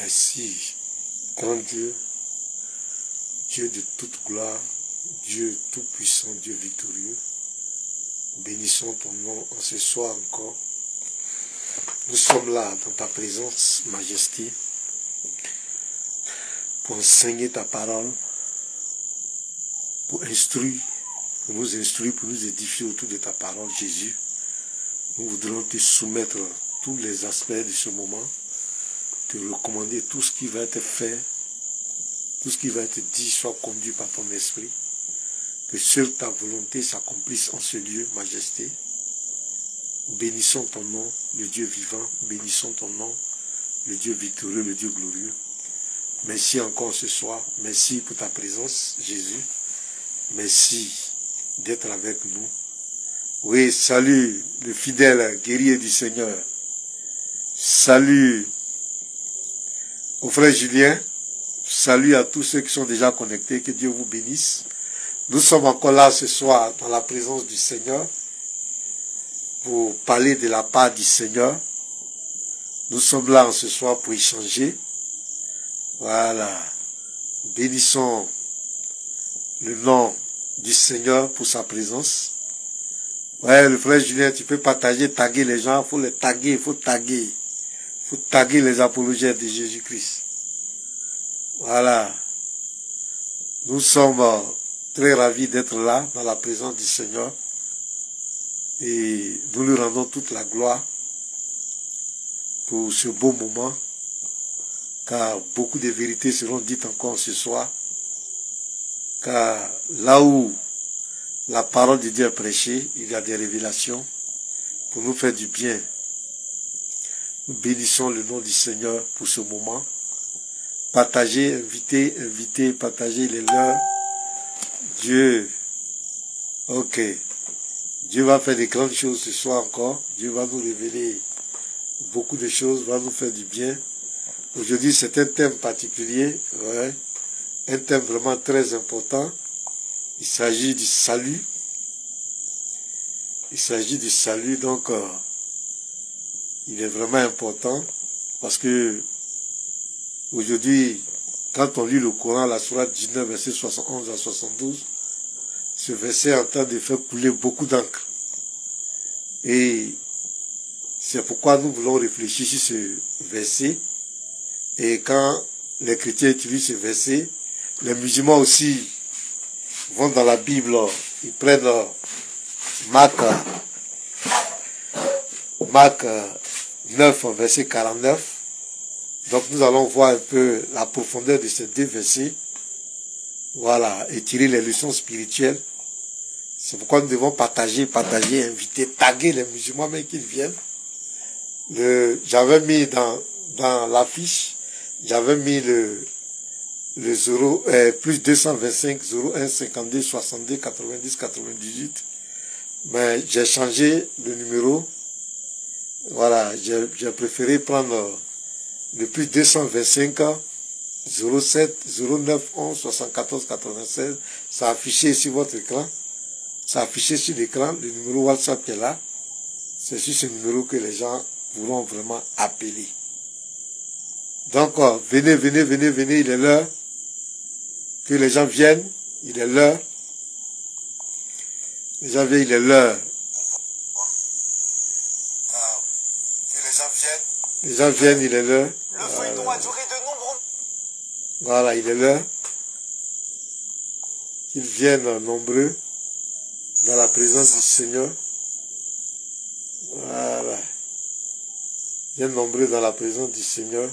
Merci, grand Dieu, Dieu de toute gloire, Dieu tout-puissant, Dieu victorieux. Bénissons ton nom en ce soir encore. Nous sommes là dans ta présence, Majesté, pour enseigner ta parole, pour nous instruire, pour nous édifier autour de ta parole, Jésus. Nous voudrons te soumettre tous les aspects de ce moment, te recommander tout ce qui va être fait, tout ce qui va être dit soit conduit par ton esprit. Que seule ta volonté s'accomplisse en ce lieu, Majesté. Bénissons ton nom, le Dieu vivant. Bénissons ton nom, le Dieu victorieux, le Dieu glorieux. Merci encore ce soir. Merci pour ta présence, Jésus. Merci d'être avec nous. Oui, salut le fidèle guerrier du Seigneur. Salut au frère Julien. Salut à tous ceux qui sont déjà connectés. Que Dieu vous bénisse. Nous sommes encore là ce soir dans la présence du Seigneur pour parler de la part du Seigneur. Nous sommes là ce soir pour échanger. Voilà. Bénissons le nom du Seigneur pour sa présence. Ouais, le frère Julien, tu peux partager, taguer les gens. Il faut les taguer, il faut taguer. Il faut taguer les apologètes de Jésus-Christ. Voilà. Nous sommes très ravis d'être là, dans la présence du Seigneur. Et nous lui rendons toute la gloire pour ce beau moment, car beaucoup de vérités seront dites encore ce soir. Car là où la parole de Dieu est prêchée, il y a des révélations pour nous faire du bien. Nous bénissons le nom du Seigneur pour ce moment. Partagez, invitez, partagez les leurs. Dieu, ok, Dieu va faire des grandes choses ce soir encore. Dieu va nous révéler beaucoup de choses, va nous faire du bien. Aujourd'hui, c'est un thème particulier, ouais, un thème vraiment très important. Il s'agit du salut. Il s'agit du salut, donc il est vraiment important parce que aujourd'hui, quand on lit le Coran, la sourate 19, verset 71 à 72, ce verset est en train de faire couler beaucoup d'encre. Et c'est pourquoi nous voulons réfléchir sur ce verset. Et quand les chrétiens utilisent ce verset, les musulmans aussi vont dans la Bible, ils prennent Marc 9, verset 49. Donc nous allons voir un peu la profondeur de ces deux versets. Voilà, et tirer les leçons spirituelles. C'est pourquoi nous devons partager, inviter, taguer les musulmans, mais qu'ils viennent. J'avais mis dans l'affiche, j'avais mis le 0, plus 225, 01, 52, 62, 90, 98. Mais j'ai changé le numéro. Voilà, j'ai préféré prendre le plus 225, 07, 09, 11, 74, 96. Ça a affiché sur votre écran. Ça a affiché sur l'écran le numéro WhatsApp qui est là. C'est sur ce numéro que les gens voudront vraiment appeler. Donc, venez, il est l'heure que les gens viennent. Il est l'heure. Les gens viennent, il est l'heure. Les gens viennent, il est l'heure. Le feuilleton a duré de nombreux... Voilà, il est l'heure. Qu'ils viennent nombreux dans la présence du Seigneur. Voilà. Ils viennent nombreux dans la présence du Seigneur.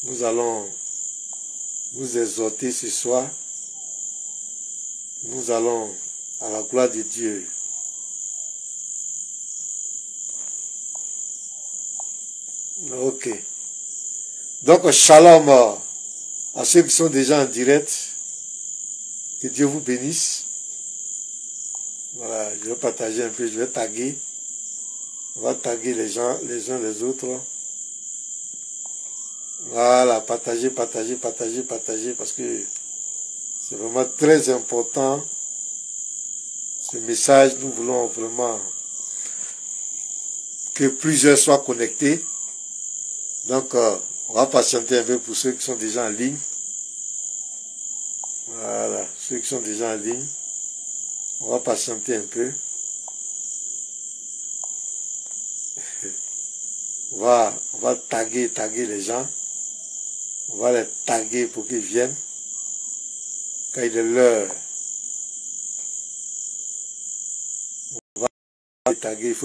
Nous allons nous exhorter ce soir. Nous allons à la gloire de Dieu. Ok. Donc, shalom à ceux qui sont déjà en direct. Que Dieu vous bénisse. Voilà, je vais partager un peu, je vais taguer. On va taguer les gens, les uns les autres. Voilà, partagez, parce que c'est vraiment très important. Ce message, nous voulons vraiment que plusieurs soient connectés. Donc, On va patienter un peu pour ceux qui sont déjà en ligne. Voilà, ceux qui sont déjà en ligne. On va patienter un peu. On va taguer les gens. On va les taguer pour qu'ils viennent. Quand il est l'heure. On va les taguer, il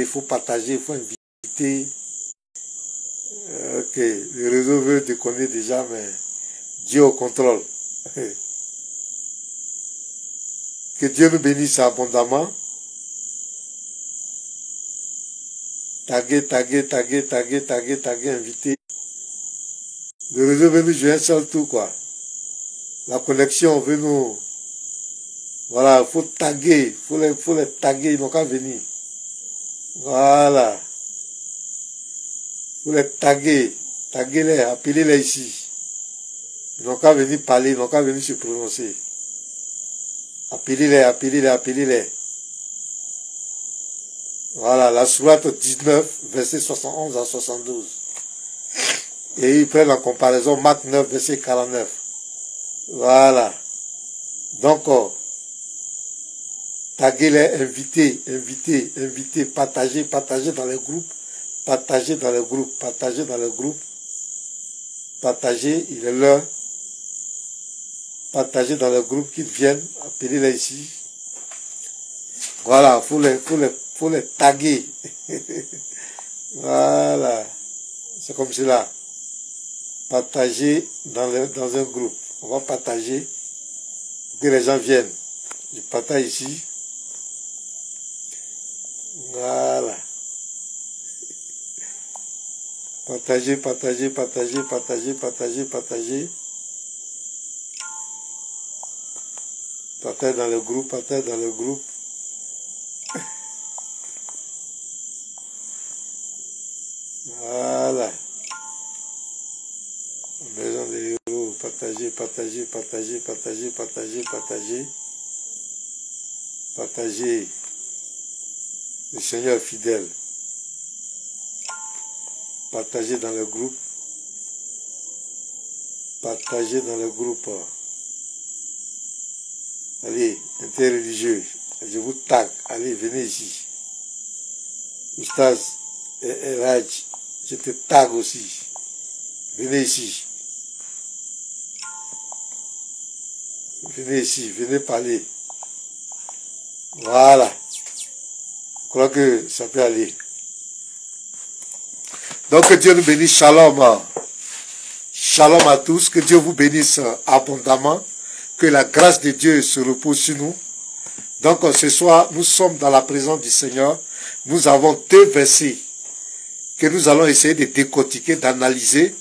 faut partager, il faut inviter. Ok, le réseau veut déconner déjà, mais Dieu au contrôle. Que Dieu nous bénisse abondamment. Taguer, inviter. Le réseau veut nous jouer un seul tour, quoi. La connexion veut nous... Voilà, il faut taguer, faut les taguer, ils n'ont qu'à venir. Voilà. Faut les taguer, taguez-les, appelez-les ici. Ils n'ont qu'à venir parler, ils n'ont qu'à venir se prononcer. Appelez-les. Voilà, la sourate 19, verset 71 à 72. Et ils prennent en comparaison Marc 9, verset 49. Voilà. Donc, taguez-les, invitez, partagez dans les groupes. Partagez, il est l'heure. Partagez dans le groupe qu'ils viennent, appelez-les ici. Voilà, faut les taguer. Voilà. C'est comme cela. Partagez dans un groupe. On va partager pour que les gens viennent. Je partage ici. Voilà. Partagez. Partagez dans le groupe, Voilà. Maison des héros, partagez. Partagez. Le Seigneur est fidèle. Partagez dans le groupe. Allez, interreligieux, je vous tag. Allez, venez ici. Oustaz et Raj, je te tag aussi. Venez ici. Venez parler. Voilà. Je crois que ça peut aller. Donc que Dieu nous bénisse. Shalom. Shalom à tous. Que Dieu vous bénisse abondamment. Que la grâce de Dieu se repose sur nous. Donc ce soir, nous sommes dans la présence du Seigneur. Nous avons deux versets que nous allons essayer de décortiquer, d'analyser.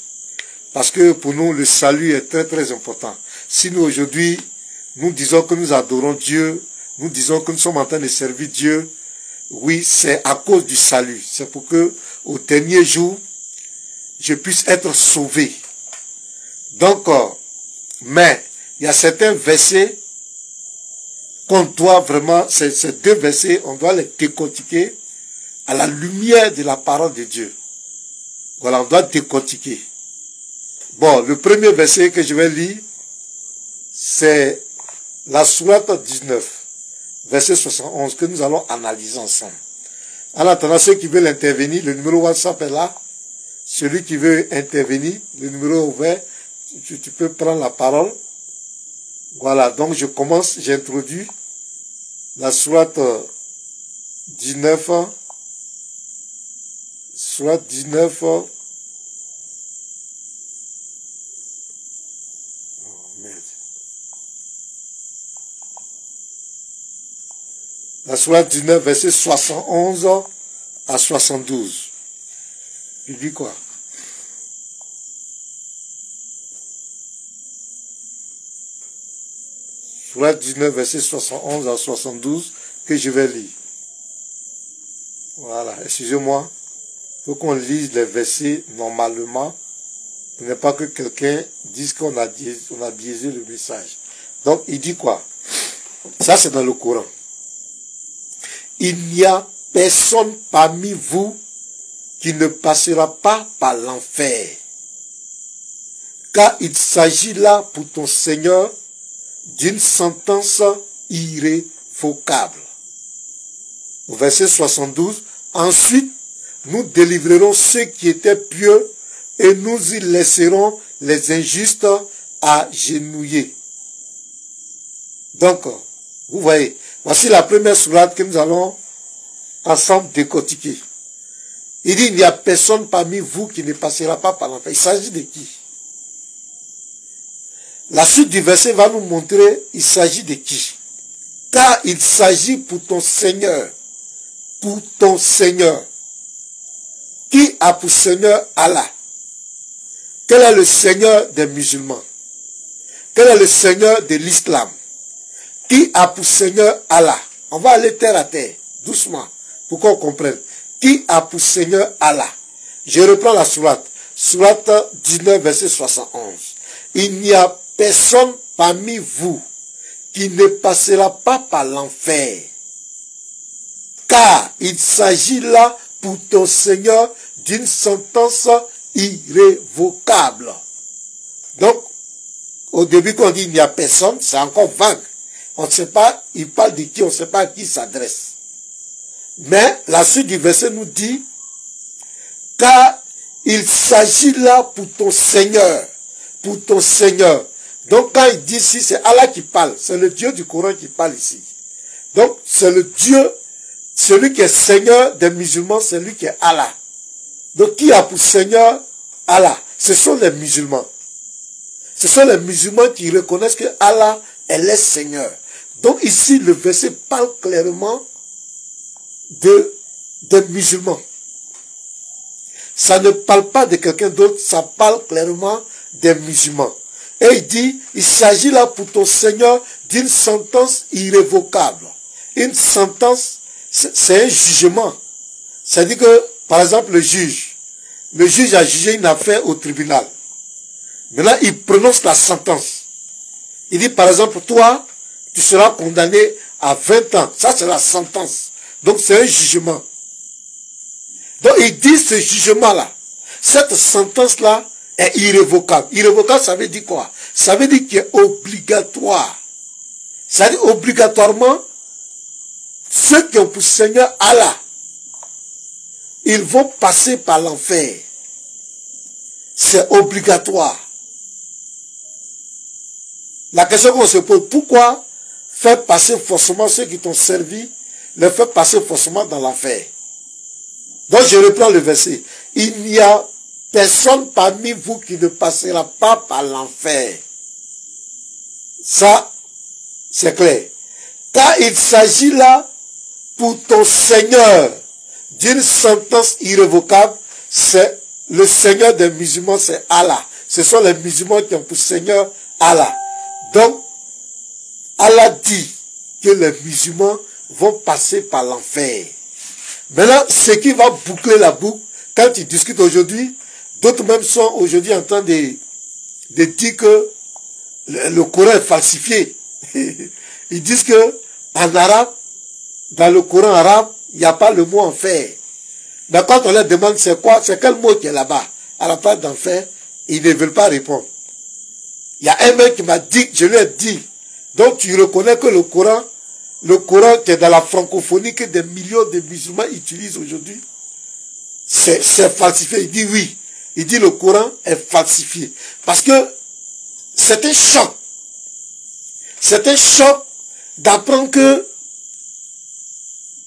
Parce que pour nous, le salut est très très important. Si nous aujourd'hui, nous disons que nous adorons Dieu, nous disons que nous sommes en train de servir Dieu, oui, c'est à cause du salut. C'est pour que au dernier jour, je puisse être sauvé. Donc, mais il y a certains versets qu'on doit vraiment, ces deux versets, on doit les décortiquer à la lumière de la parole de Dieu. Voilà, on doit décortiquer. Bon, le premier verset que je vais lire, c'est la sourate 19, verset 71, que nous allons analyser ensemble. En attendant, ceux qui veulent intervenir, le numéro WhatsApp est là. Celui qui veut intervenir, le numéro est ouvert, tu peux prendre la parole. Voilà, donc je commence, j'introduis la sourate 19, la sourate 19, verset 71 à 72. Il dit quoi? Sourate 19, verset 71 à 72, que je vais lire. Voilà, excusez-moi. Il faut qu'on lise les versets normalement. Pour ne pas que quelqu'un dise qu'on a biaisé le message. Donc, il dit quoi? Ça, c'est dans le Coran. Il n'y a personne parmi vous qui ne passera pas par l'enfer. car il s'agit là pour ton Seigneur d'une sentence irrévocable. Au verset 72, ensuite, nous délivrerons ceux qui étaient pieux et nous y laisserons les injustes agenouillés. Donc, vous voyez, voici la première sourate que nous allons ensemble décortiquer. Il dit, il n'y a personne parmi vous qui ne passera pas par l'enfer. Il s'agit de qui? La suite du verset va nous montrer, il s'agit de qui? Car il s'agit pour ton Seigneur. Pour ton Seigneur. Qui a pour Seigneur Allah? Quel est le Seigneur des musulmans? Quel est le Seigneur de l'islam? Qui a pour Seigneur Allah? On va aller terre à terre, doucement, pour qu'on comprenne. Qui a pour Seigneur Allah? Je reprends la sourate. Sourate 19, verset 71. Il n'y a personne parmi vous qui ne passera pas par l'enfer. Car il s'agit là pour ton Seigneur d'une sentence irrévocable. Donc, au début quand on dit il n'y a personne, c'est encore vague. On ne sait pas, il parle de qui, on ne sait pas à qui il s'adresse. Mais la suite du verset nous dit, car il s'agit là pour ton Seigneur. Pour ton Seigneur. Donc quand il dit ici, c'est Allah qui parle. C'est le Dieu du Coran qui parle ici. Donc c'est le Dieu, celui qui est Seigneur des musulmans, c'est lui qui est Allah. Donc qui a pour Seigneur Allah? Ce sont les musulmans. Ce sont les musulmans qui reconnaissent que Allah est le Seigneur. Donc ici, le verset parle clairement des musulmans. Ça ne parle pas de quelqu'un d'autre, ça parle clairement des musulmans. Et il dit, il s'agit là pour ton Seigneur d'une sentence irrévocable. Une sentence, c'est un jugement. C'est-à-dire que, par exemple, le juge a jugé une affaire au tribunal. Maintenant, il prononce la sentence. Il dit, par exemple, toi, tu seras condamné à 20 ans. Ça, c'est la sentence. Donc, c'est un jugement. Donc, il dit ce jugement-là, cette sentence-là est irrévocable. Irrévocable, ça veut dire quoi? Ça veut dire qu'il est obligatoire. Ça veut dire obligatoirement, ceux qui ont pour Seigneur Allah, ils vont passer par l'enfer. C'est obligatoire. La question qu'on se pose, pourquoi faire passer forcément ceux qui t'ont servi, les faire passer forcément dans l'enfer? Donc je reprends le verset. Il n'y a personne parmi vous qui ne passera pas par l'enfer. Ça, c'est clair. Car il s'agit là, pour ton Seigneur, d'une sentence irrévocable. C'est le Seigneur des musulmans, c'est Allah. Ce sont les musulmans qui ont pour Seigneur Allah. Donc, Allah dit que les musulmans vont passer par l'enfer. Maintenant, ce qui va boucler la boucle, quand ils discutent aujourd'hui, d'autres même sont aujourd'hui en train de dire que le Coran est falsifié. Ils disent que en arabe, dans le Coran arabe, il n'y a pas le mot enfer. Mais quand on leur demande c'est quoi, c'est quel mot qui est là-bas, à la place d'enfer, ils ne veulent pas répondre. Il y a un mec qui m'a dit, je lui ai dit, donc tu reconnais que le Coran qui est dans la francophonie, que des millions de musulmans utilisent aujourd'hui, c'est falsifié. Il dit oui. Il dit le Coran est falsifié. Parce que c'est un choc. C'est un choc d'apprendre que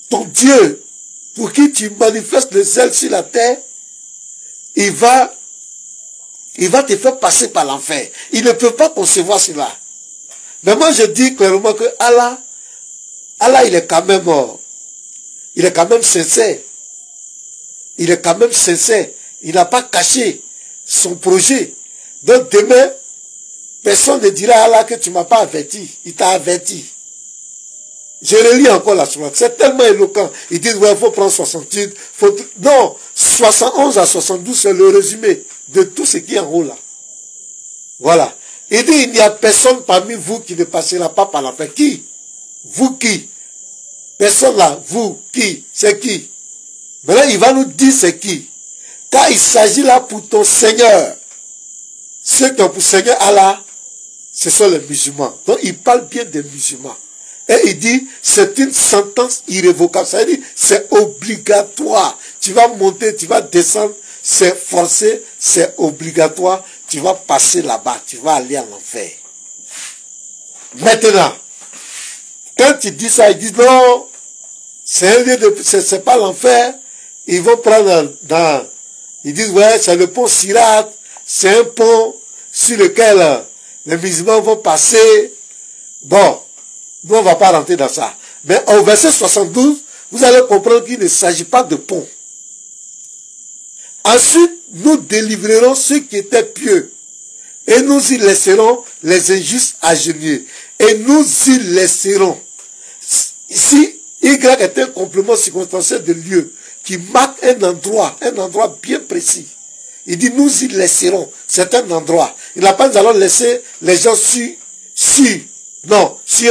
ton Dieu, pour qui tu manifestes le zèle sur la terre, il va te faire passer par l'enfer. Il ne peut pas concevoir cela. Mais moi je dis clairement que Allah, il est quand même sincère. Il est quand même sincère. Il n'a pas caché son projet. Donc demain, personne ne dira à Allah que tu ne m'as pas averti. Il t'a averti. Je relis encore la sourate. C'est tellement éloquent. Ils disent, ouais, il faut prendre 68. Non, 71 à 72, c'est le résumé de tout ce qui est en haut là. Voilà. Il dit, il n'y a personne parmi vous qui ne passera pas par l'enfer. Qui? Vous qui? Personne là. Vous qui? C'est qui? Maintenant, il va nous dire c'est qui. Car il s'agit là pour ton Seigneur. ceux qui ont pour Seigneur Allah, ce sont les musulmans. Donc il parle bien des musulmans. Et il dit, c'est une sentence irrévocable. Ça veut dire, c'est obligatoire. Tu vas monter, tu vas descendre, c'est forcé, c'est obligatoire. Tu vas passer là-bas, tu vas aller en enfer. Maintenant, quand tu dis ça, ils disent non, c'est un lieu de, c'est pas l'enfer. Ils vont prendre dans, ils disent ouais, c'est le pont Sirat, c'est un pont sur lequel les musulmans vont passer. Bon, nous on va pas rentrer dans ça. Mais au verset 72, vous allez comprendre qu'il ne s'agit pas de pont. Ensuite, nous délivrerons ceux qui étaient pieux. Et nous y laisserons les injustes agenouillés. Et nous y laisserons. Si Y est un complément circonstanciel de lieu qui marque un endroit bien précis. Il dit nous y laisserons. C'est un endroit. Il n'a pas nous allons laisser les gens sur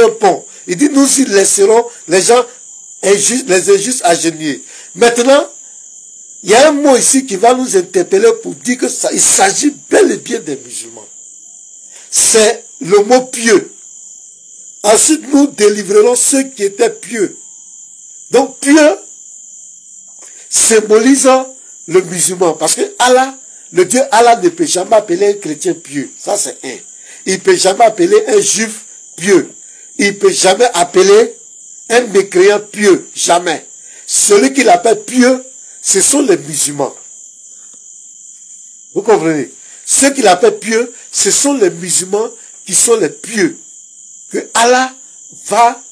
un pont. Il dit nous y laisserons les gens injustes, les injustes agenouillés. Maintenant, il y a un mot ici qui va nous interpeller pour dire que ça, il s'agit bel et bien des musulmans. C'est le mot pieux. Ensuite, nous délivrerons ceux qui étaient pieux. Donc, pieux symbolise le musulman. Parce que Allah, le Dieu Allah ne peut jamais appeler un chrétien pieux. Ça, c'est un. Il ne peut jamais appeler un juif pieux. Il ne peut jamais appeler un mécréant pieux. Jamais. Celui qu'il appelle pieux, ce sont les musulmans. Vous comprenez? Ceux qu'il appelle pieux, ce sont les musulmans qui sont les pieux. Que Allah va,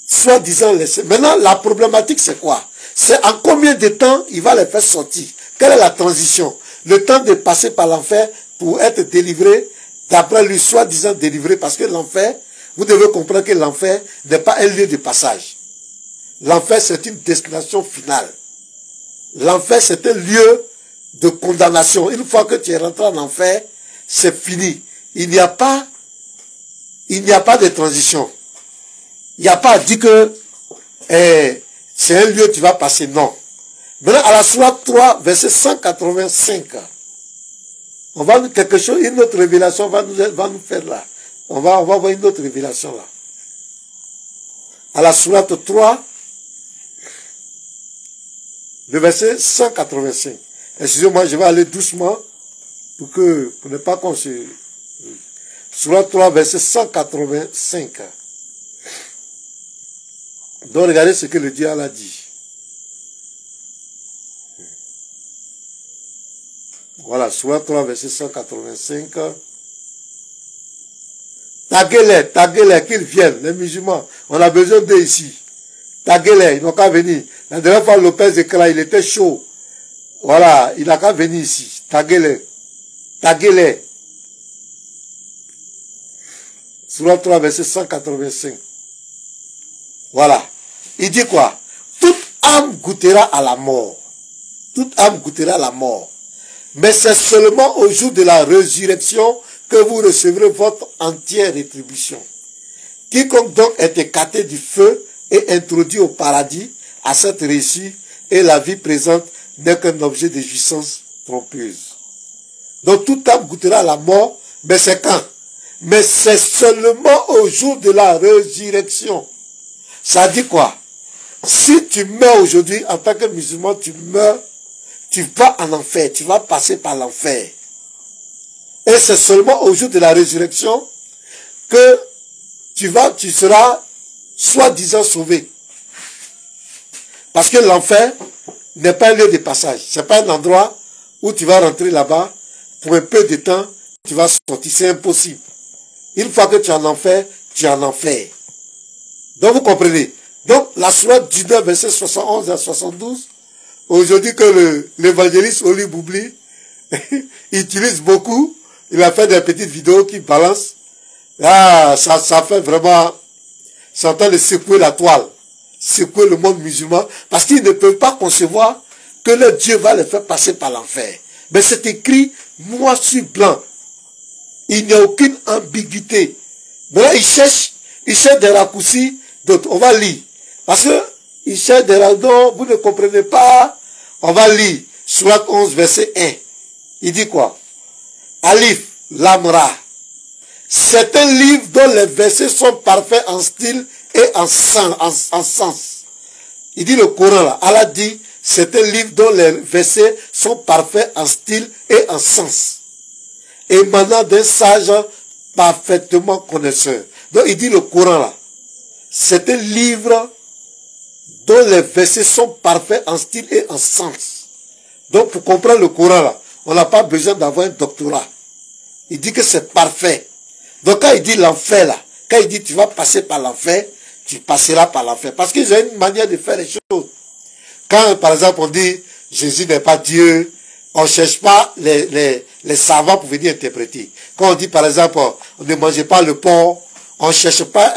soi-disant, laisser. Maintenant, la problématique, c'est quoi? C'est en combien de temps il va les faire sortir? Quelle est la transition? Le temps de passer par l'enfer pour être délivré, d'après lui, soi-disant délivré, parce que l'enfer, vous devez comprendre que l'enfer n'est pas un lieu de passage. L'enfer, c'est une destination finale. L'enfer, c'est un lieu de condamnation. Une fois que tu es rentré en enfer, c'est fini. Il n'y a pas de transition. Il n'y a pas à dire que c'est un lieu où tu vas passer. Non. Maintenant, à la sourate 3, verset 185, on va nous quelque chose, une autre révélation va nous faire là. On va voir une autre révélation là. À la sourate 3, le verset 185. Excusez-moi, je vais aller doucement pour ne pas qu'on se... Sourate 3, verset 185. Donc regardez ce que le Dieu a dit. Voilà, Sourate 3, verset 185. Taguez-les, qu'ils viennent, les musulmans. On a besoin d'eux ici. Taguez-les, ils n'ont qu'à venir. La dernière fois, Lopez Ekra, il était chaud. Voilà, il n'a qu'à venir ici. Taguez-les. Taguez-les. Sourate 3, verset 185. Voilà. Il dit quoi? Toute âme goûtera à la mort. Toute âme goûtera à la mort. Mais c'est seulement au jour de la résurrection que vous recevrez votre entière rétribution. Quiconque donc est écarté du feu et introduit au paradis à cette réussite et la vie présente n'est qu'un objet de jouissance trompeuse. Donc toute âme goûtera à la mort, mais c'est quand? Mais c'est seulement au jour de la résurrection. Ça dit quoi? Si tu meurs aujourd'hui en tant que musulman, tu meurs, tu vas en enfer, tu vas passer par l'enfer. Et c'est seulement au jour de la résurrection que tu seras soi-disant sauvé. Parce que l'enfer n'est pas un lieu de passage. C'est pas un endroit où tu vas rentrer là-bas pour un peu de temps, tu vas sortir. C'est impossible. Une fois que tu es en enfer, tu es en enfer. Donc vous comprenez. Donc la sourate 19, verset 71 à 72, aujourd'hui que l'évangéliste Oli Boubli utilise beaucoup, il a fait des petites vidéos qui balancent. Ah, ça fait vraiment, c'est en train de secouer la toile, secouer le monde musulman, parce qu'ils ne peuvent pas concevoir que leur Dieu va les faire passer par l'enfer. Mais c'est écrit noir sur blanc. Il n'y a aucune ambiguïté. Maintenant, ils cherchent des raccourcis d'autres. On va lire. Parce que ils cherchent des raccourcis, vous ne comprenez pas. On va lire. Sourate 11, verset 1. Il dit quoi? Alif, l'Amra. C'est un livre dont les versets sont parfaits en style et en sens. Il dit le Coran là. Allah dit, c'est un livre dont les versets sont parfaits en style et en sens. Émanant d'un sage parfaitement connaisseur. Donc il dit le Coran là. C'est un livre dont les versets sont parfaits en style et en sens. Donc pour comprendre le Coran là, on n'a pas besoin d'avoir un doctorat. Il dit que c'est parfait. Donc quand il dit l'enfer là, quand il dit tu vas passer par l'enfer, tu passeras par l'enfer. Parce qu'ils ont une manière de faire les choses. Quand par exemple on dit Jésus n'est pas Dieu, on ne cherche pas les savants pour venir interpréter. Quand on dit par exemple on ne mangeait pas le porc, on ne cherche pas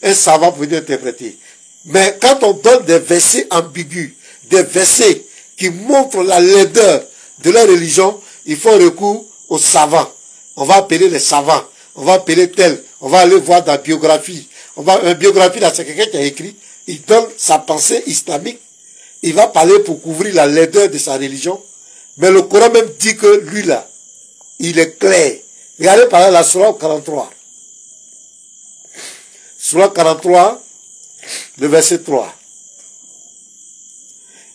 un savant pour venir interpréter. Mais quand on donne des versets ambigus, des versets qui montrent la laideur de la religion, il faut recours aux savants. On va appeler les savants, on va appeler tel, on va aller voir dans la biographie. Une biographie là, c'est quelqu'un qui a écrit, il donne sa pensée islamique, il va parler pour couvrir la laideur de sa religion. Mais le Coran même dit que lui là, il est clair. Regardez par là la Sourate 43. Sourate 43, le verset 3.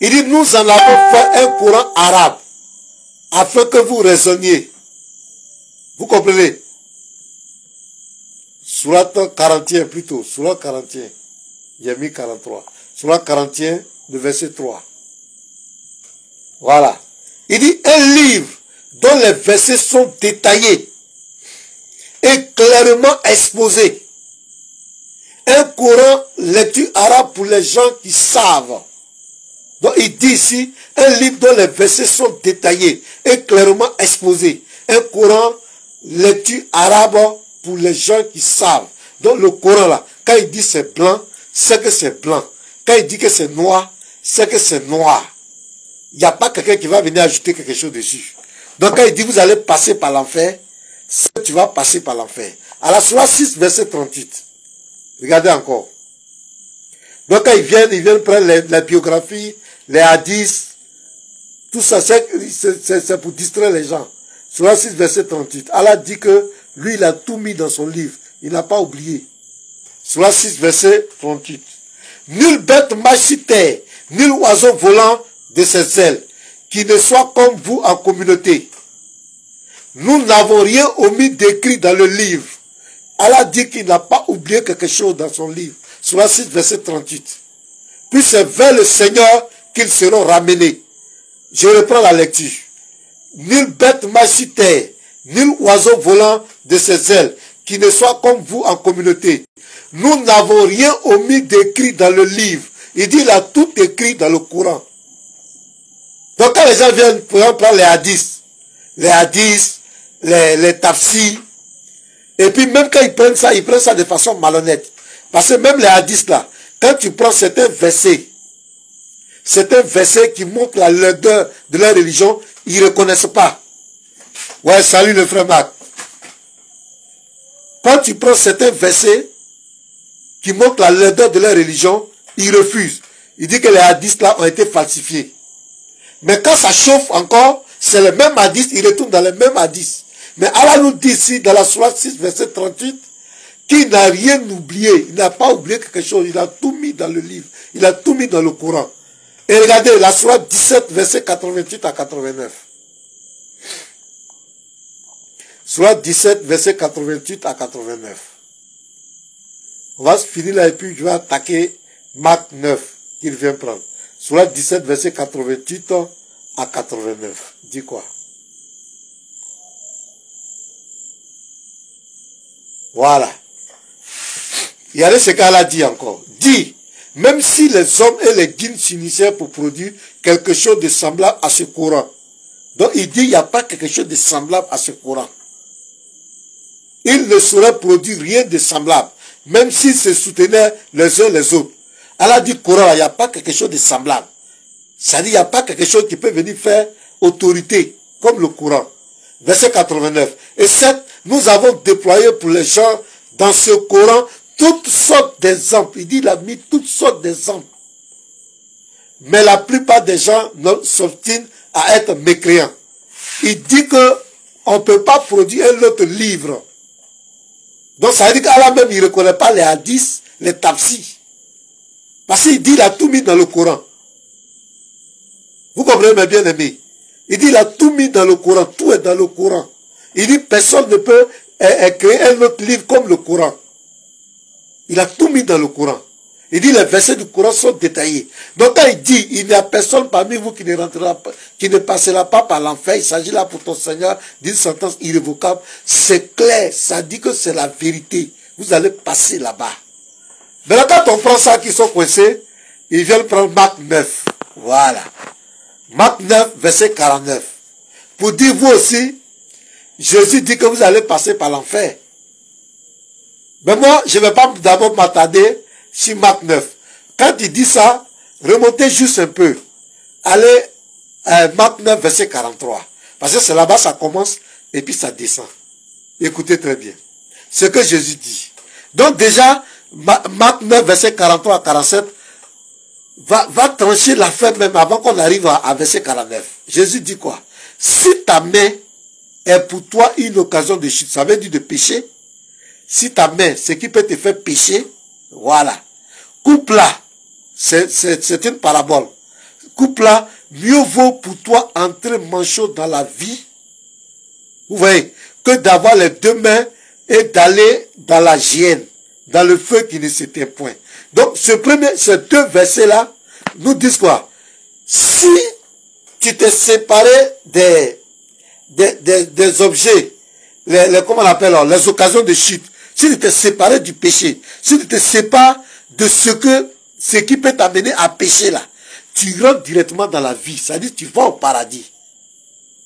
Il dit, nous en avons fait un Coran arabe, afin que vous raisonniez. Vous comprenez? Sourate 41 plutôt, Sourate 41. Il y a mis 43. Sourate 41, le verset 3. Voilà. Il dit, un livre dont les versets sont détaillés et clairement exposés. Un Coran lecture arabe pour les gens qui savent. Donc il dit ici, un livre dont les versets sont détaillés et clairement exposés. Un Coran lecture arabe pour les gens qui savent. Donc le Coran là, quand il dit c'est blanc, c'est que c'est blanc. Quand il dit que c'est noir, c'est que c'est noir. Il n'y a pas quelqu'un qui va venir ajouter quelque chose dessus. Donc quand il dit vous allez passer par l'enfer, c'est que tu vas passer par l'enfer. À la Sourate 6, verset 38. Regardez encore. Donc quand ils viennent prendre la biographie, les hadiths, tout ça, c'est pour distraire les gens. Sourate 6, verset 38. Allah dit que lui, il a tout mis dans son livre. Il n'a pas oublié. Sourate 6, verset 38. Nulle bête marche sur terre, nul oiseau volant de ses ailes, qui ne soit comme vous en communauté. Nous n'avons rien omis d'écrit dans le livre. Allah dit qu'il n'a pas oublié quelque chose dans son livre. Sourate 6, verset 38. Puis c'est vers le Seigneur qu'ils seront ramenés. Je reprends la lecture. Nulle bête marche sur terre, nul oiseau volant de ses ailes, qui ne soit comme vous en communauté. Nous n'avons rien omis d'écrit dans le livre. Il dit, il a tout écrit dans le Coran. Donc quand les gens viennent, pour exemple, prendre les hadiths, les tafsirs, et puis même quand ils prennent ça de façon malhonnête. Parce que même les hadiths là, quand tu prends certains versets qui montrent la laideur de leur religion, ils ne reconnaissent pas. Ouais, salut le frère Marc. Quand tu prends certains versets qui montrent la laideur de leur religion, ils refusent. Ils disent que les hadiths là ont été falsifiés. Mais quand ça chauffe encore, c'est le même hadith, ils retournent dans le même hadith. Mais Allah nous dit ici, dans la Sourate 6, verset 38, qu'il n'a rien oublié. Il n'a pas oublié quelque chose. Il a tout mis dans le livre. Il a tout mis dans le Coran. Et regardez, la Sourate 17, verset 88 à 89. Sourate 17, verset 88 à 89. On va se finir là et puis je vais attaquer Marc 9, qu'il vient prendre. Sourate 17, verset 88 à 89. Dis quoi? Voilà. Il y a ce qu'Allah dit encore. Dit, même si les hommes et les djinns s'unissèrent pour produire quelque chose de semblable à ce Coran. Donc il dit, il n'y a pas quelque chose de semblable à ce Coran. Ils ne sauraient produire rien de semblable, même s'ils se soutenaient les uns les autres. Allah dit, Coran, il n'y a pas quelque chose de semblable. C'est-à-dire, il n'y a pas quelque chose qui peut venir faire autorité, comme le Coran. Verset 89. Et 7, nous avons déployé pour les gens dans ce Coran toutes sortes d'exemples. Il dit, il a mis toutes sortes d'exemples. Mais la plupart des gens s'obstinent à être mécréants. Il dit que on ne peut pas produire un autre livre. Donc ça veut dire qu'Allah même, il ne reconnaît pas les hadiths, les tafsirs. Parce qu'il dit, il a tout mis dans le Coran. Vous comprenez, mes bien-aimés? Il dit, il a tout mis dans le Coran. Tout est dans le Coran. Il dit, personne ne peut créer un autre livre comme le Coran. Il a tout mis dans le Coran. Il dit, les versets du Coran sont détaillés. Donc quand il dit, il n'y a personne parmi vous qui ne rentrera pas, qui ne passera pas par l'enfer, il s'agit là pour ton Seigneur d'une sentence irrévocable. C'est clair, ça dit que c'est la vérité. Vous allez passer là-bas. Maintenant, quand on prend ça qui sont coincés, ils viennent prendre Marc 9. Voilà. Marc 9, verset 49. Pour dire vous aussi, Jésus dit que vous allez passer par l'enfer. Mais moi, je ne vais pas d'abord m'attarder sur Marc 9. Quand il dit ça, remontez juste un peu. Allez à Marc 9, verset 43. Parce que c'est là-bas, ça commence et puis ça descend. Écoutez très bien. Ce que Jésus dit. Donc déjà, Marc 9, verset 43 à 47, va trancher l'affaire même avant qu'on arrive à verset 49. Jésus dit quoi? Si ta main est pour toi une occasion de chute, ça veut dire de pécher. Si ta main, ce qui peut te faire pécher, voilà. Coupe-la. C'est une parabole. Coupe-la. Mieux vaut pour toi entrer manchot dans la vie, vous voyez, que d'avoir les deux mains et d'aller dans la géhenne, dans le feu qui ne s'éteint point. Donc, ces deux versets-là nous disent quoi? Si tu t'es séparé des objets, comment on appelle, les occasions de chute, si tu t'es séparé du péché, si tu te sépares de ce qui peut t'amener à pécher là, tu rentres directement dans la vie, c'est-à-dire tu vas au paradis.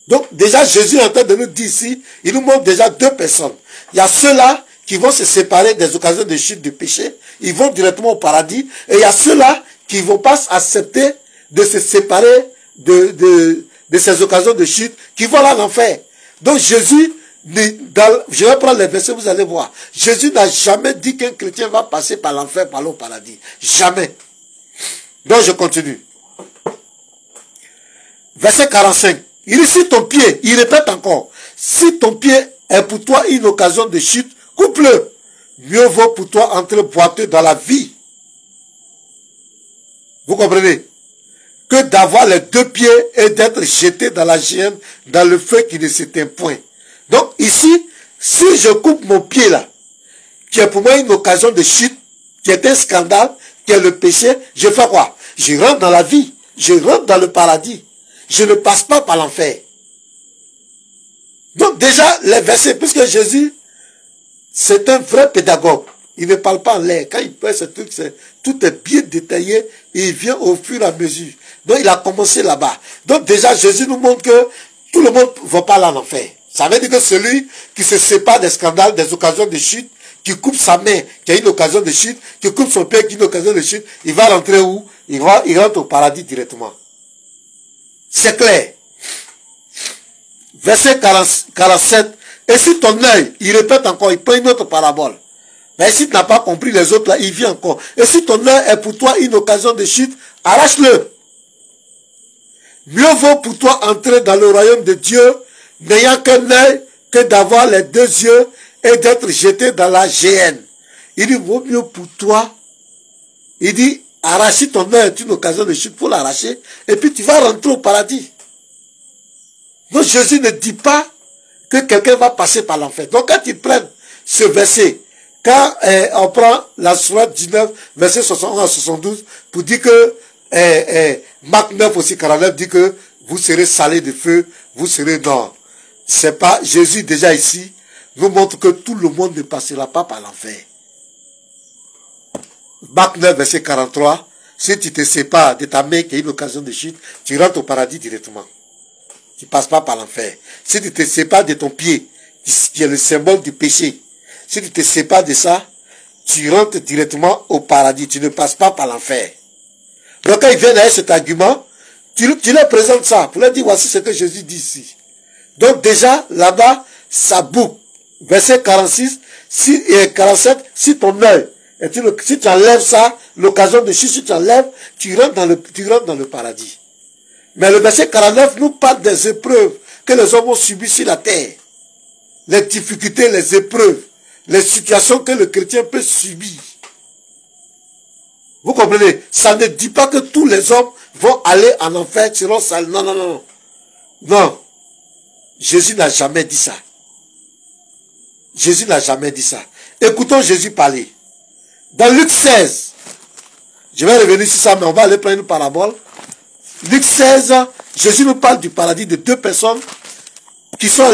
Donc déjà Jésus est en train de nous dire ici, il nous montre déjà deux personnes. Il y a ceux-là qui vont se séparer des occasions de chute de péché, ils vont directement au paradis, et il y a ceux-là qui ne vont pas accepter de se séparer de ces occasions de chute, qui vont à l'enfer. Donc Jésus, je vais prendre les versets, vous allez voir. Jésus n'a jamais dit qu'un chrétien va passer par l'enfer, par le paradis. Jamais. Donc je continue. Verset 45. Il dit, si ton pied, il répète encore, si ton pied est pour toi une occasion de chute, coupe-le. Mieux vaut pour toi entrer boiteux dans la vie. Vous comprenez? Que d'avoir les deux pieds et d'être jeté dans la géhenne, dans le feu qui ne s'éteint point. Donc ici, si je coupe mon pied là, qui est pour moi une occasion de chute, qui est un scandale, qui est le péché, je fais quoi? Je rentre dans la vie, je rentre dans le paradis. Je ne passe pas par l'enfer. Donc déjà, les versets, puisque Jésus, c'est un vrai pédagogue. Il ne parle pas en l'air. Quand il fait ce truc, tout est bien détaillé et il vient au fur et à mesure. Donc il a commencé là-bas. Donc déjà, Jésus nous montre que tout le monde ne va pas là en enfer. Ça veut dire que celui qui se sépare des scandales, des occasions de chute, qui coupe sa main, qui a une occasion de chute, qui coupe son pied, qui a une occasion de chute, il va rentrer où? Il rentre au paradis directement. C'est clair. Verset 47. Et si ton œil, il répète encore, il prend une autre parabole. Mais si tu n'as pas compris les autres là, il vient encore. Et si ton œil est pour toi une occasion de chute, arrache-le. Mieux vaut pour toi entrer dans le royaume de Dieu, n'ayant qu'un œil, que d'avoir les deux yeux et d'être jeté dans la géhenne. Il dit, vaut mieux pour toi. Il dit, arracher ton œil est une occasion de chute pour l'arracher, et puis tu vas rentrer au paradis. Donc Jésus ne dit pas que quelqu'un va passer par l'enfer. Donc quand ils prennent ce verset, quand on prend la sourate 19, verset 61 à 72, pour dire que Marc 9 aussi 49 dit que vous serez salés de feu, vous serez dans. C'est pas, Jésus déjà ici nous montre que tout le monde ne passera pas par l'enfer. Marc 9, verset 43, si tu te sépares de ta main qui a une occasion de chute, tu rentres au paradis directement. Tu ne passes pas par l'enfer. Si tu te sépares de ton pied, qui est le symbole du péché, si tu te sépares de ça, tu rentres directement au paradis. Tu ne passes pas par l'enfer. Donc quand ils viennent avec cet argument, tu leur présentes ça, pour leur dire voici ce que Jésus dit ici. Donc déjà, là-bas, ça boucle. Verset 46, 47, si ton œil, si tu enlèves ça, l'occasion de chute, si tu enlèves, tu rentres dans le paradis. Mais le verset 49 nous parle des épreuves que les hommes ont subies sur la terre. les difficultés, les épreuves, les situations que le chrétien peut subir. Vous comprenez? Ça ne dit pas que tous les hommes vont aller en enfer selon ça. Non, non, non. Non. Jésus n'a jamais dit ça. Jésus n'a jamais dit ça. Écoutons Jésus parler. Dans Luc 16, je vais revenir sur ça, mais on va aller prendre une parabole. Luc 16, Jésus nous parle du paradis de deux personnes qui sont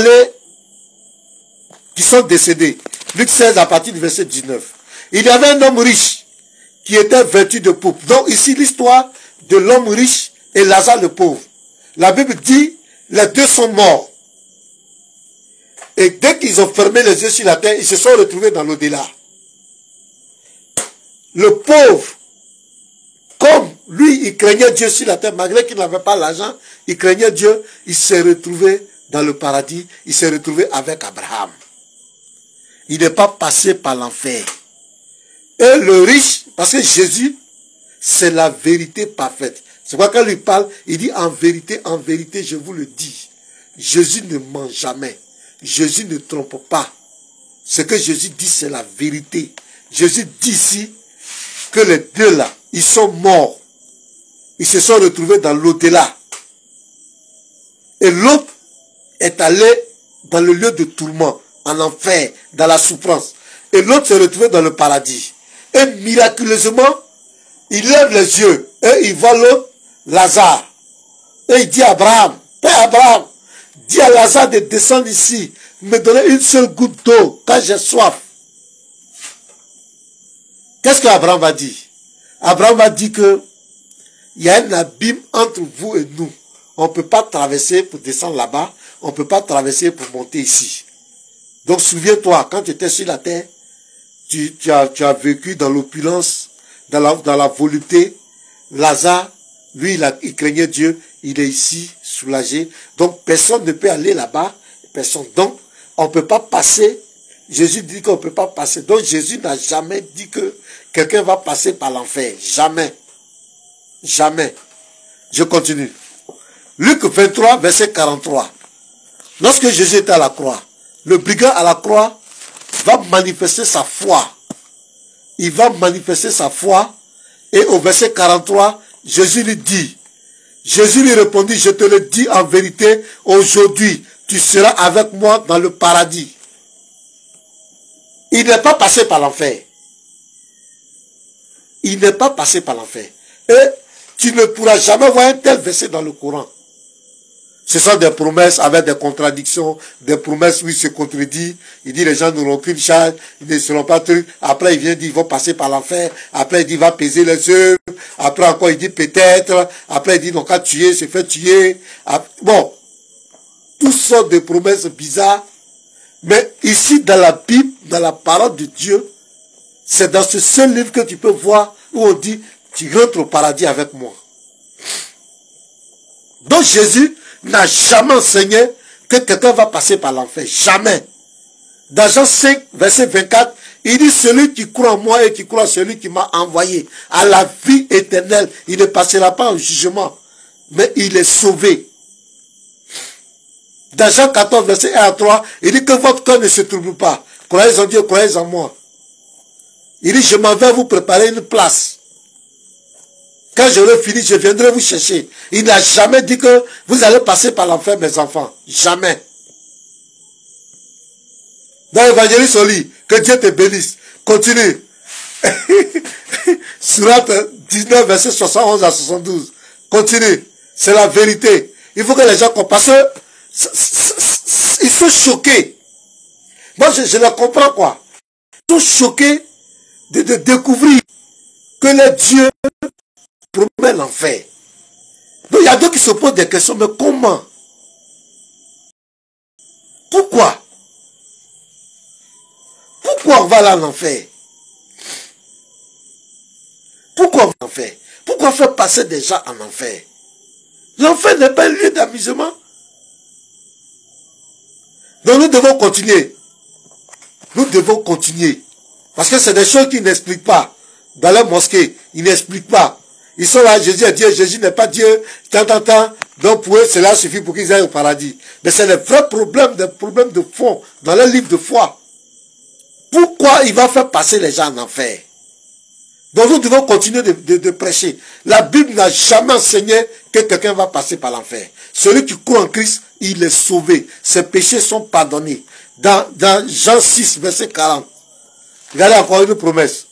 décédées. Luc 16 à partir du verset 19. Il y avait un homme riche qui était vêtu de pourpre. Donc ici l'histoire de l'homme riche et Lazare le pauvre. La Bible dit, les deux sont morts. Et dès qu'ils ont fermé les yeux sur la terre, ils se sont retrouvés dans l'au-delà. Le pauvre, comme lui, il craignait Dieu sur la terre, malgré qu'il n'avait pas l'argent, il craignait Dieu, il s'est retrouvé dans le paradis, il s'est retrouvé avec Abraham. Il n'est pas passé par l'enfer. Et le riche, parce que Jésus, c'est la vérité parfaite. C'est pourquoi quand il parle, il dit en vérité, je vous le dis. Jésus ne ment jamais. Jésus ne trompe pas. Ce que Jésus dit, c'est la vérité. Jésus dit ici que les deux là, ils sont morts. Ils se sont retrouvés dans l'au-delà. Et l'autre est allé dans le lieu de tourment, en enfer, dans la souffrance. Et l'autre s'est retrouvé dans le paradis. Et miraculeusement, il lève les yeux et il voit l'autre, Lazare. Et il dit à Abraham, Père Abraham, dis à Lazare de descendre ici, me donner une seule goutte d'eau quand j'ai soif. Qu'est-ce qu'Abraham va dire? Abraham va dire que il y a un abîme entre vous et nous. On ne peut pas traverser pour descendre là-bas. On ne peut pas traverser pour monter ici. Donc souviens-toi, quand tu étais sur la terre, tu as vécu dans l'opulence, dans la volupté. Lazare, lui, il craignait Dieu. Il est ici, soulagé. Donc personne ne peut aller là-bas. Personne. Donc on ne peut pas passer. Jésus dit qu'on ne peut pas passer. Donc Jésus n'a jamais dit que quelqu'un va passer par l'enfer. Jamais. Jamais. Je continue. Luc 23, verset 43. Lorsque Jésus était à la croix, le brigand à la croix va manifester sa foi. Il va manifester sa foi. Et au verset 43, Jésus lui dit, Jésus lui répondit, je te le dis en vérité, aujourd'hui, tu seras avec moi dans le paradis. Il n'est pas passé par l'enfer. Il n'est pas passé par l'enfer. Et tu ne pourras jamais voir un tel verset dans le Coran. Ce sont des promesses avec des contradictions, des promesses où il se contredit. Il dit les gens n'auront qu'une charge, ils ne seront pas trucs. Après il vient dire ils vont passer par l'enfer. Après il dit il va peser les œuvres. Après encore il dit peut-être. Après il dit non qu'à tuer, c'est fait tuer. Bon, toutes sortes de promesses bizarres. Mais ici dans la Bible, dans la parole de Dieu, c'est dans ce seul livre que tu peux voir où on dit tu rentres au paradis avec moi. Donc Jésus n'a jamais enseigné que quelqu'un va passer par l'enfer. Jamais. Dans Jean 5, verset 24, il dit celui qui croit en moi et qui croit en celui qui m'a envoyé à la vie éternelle, il ne passera pas au jugement, mais il est sauvé. Dans Jean 14, verset 1 à 3, il dit que votre cœur ne se trouble pas. Croyez en Dieu, croyez en moi. Il dit je m'en vais vous préparer une place. Quand j'aurai fini, je viendrai vous chercher. Il n'a jamais dit que vous allez passer par l'enfer, mes enfants. Jamais. Dans l'Évangéliste, on lit que Dieu te bénisse. Continue. Surat 19, verset 71 à 72. Continue. C'est la vérité. Il faut que les gens comprennent. Ils sont choqués. Moi, je le comprends, quoi. Ils sont choqués de découvrir que le Dieu promet l'enfer. Donc il y a d'autres qui se posent des questions, mais comment? Pourquoi? Pourquoi on va là en enfer? Pourquoi on va en enfer? Pourquoi faire passer des gens en enfer? L'enfer n'est pas un lieu d'amusement. Donc nous devons continuer. Nous devons continuer. Parce que c'est des choses qu'ils n'expliquent pas. Dans la mosquée, ils n'expliquent pas. Ils sont là, Jésus est Dieu, Jésus n'est pas Dieu, tant. Donc pour eux, cela suffit pour qu'ils aillent au paradis. Mais c'est le vrai problème, des problèmes de fond dans le livre de foi. Pourquoi il va faire passer les gens en enfer? Donc nous devons continuer de prêcher. La Bible n'a jamais enseigné que quelqu'un va passer par l'enfer. Celui qui croit en Christ, il est sauvé. Ses péchés sont pardonnés. Dans Jean 6, verset 40. Regardez encore une promesse.